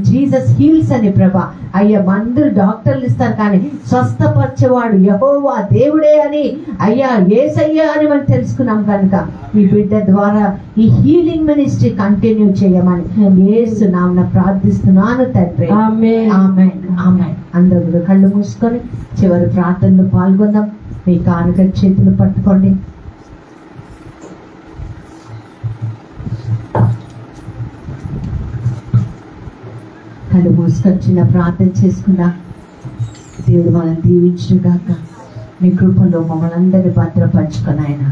Jesus heels అని ప్రభా. అయ్యా మందులు డాక్టర్లు ఇస్తారు కానీ స్వస్థపరిచేవాడు యెహోవా దేవుడే అని అయ్యా, యేసయ్యా అని మనం తెలుసుకున్నాం కనుక ఈ బిడ్డ ద్వారా ఈ హీలింగ్ మినిస్ట్రీ కంటిన్యూ చేయమని యేసు నామమున ప్రార్థిస్తున్నాను తండ్రి. ఆమేన్, ఆమేన్, ఆమేన్. అందరూ కళ్ళు మూసుకొని చివరి ప్రార్థనలో పాల్గొందాం. మీ కానుక చేతులు పట్టుకోండి. కళ్ళు మూసుకొని చిన్న ప్రార్థన చేసుకుందా. దేవుడు మనల్ని దీవించుగాక. మీ కృపలో మమ్మల్ని అందరినీ భద్రపరచుకొని ఆయన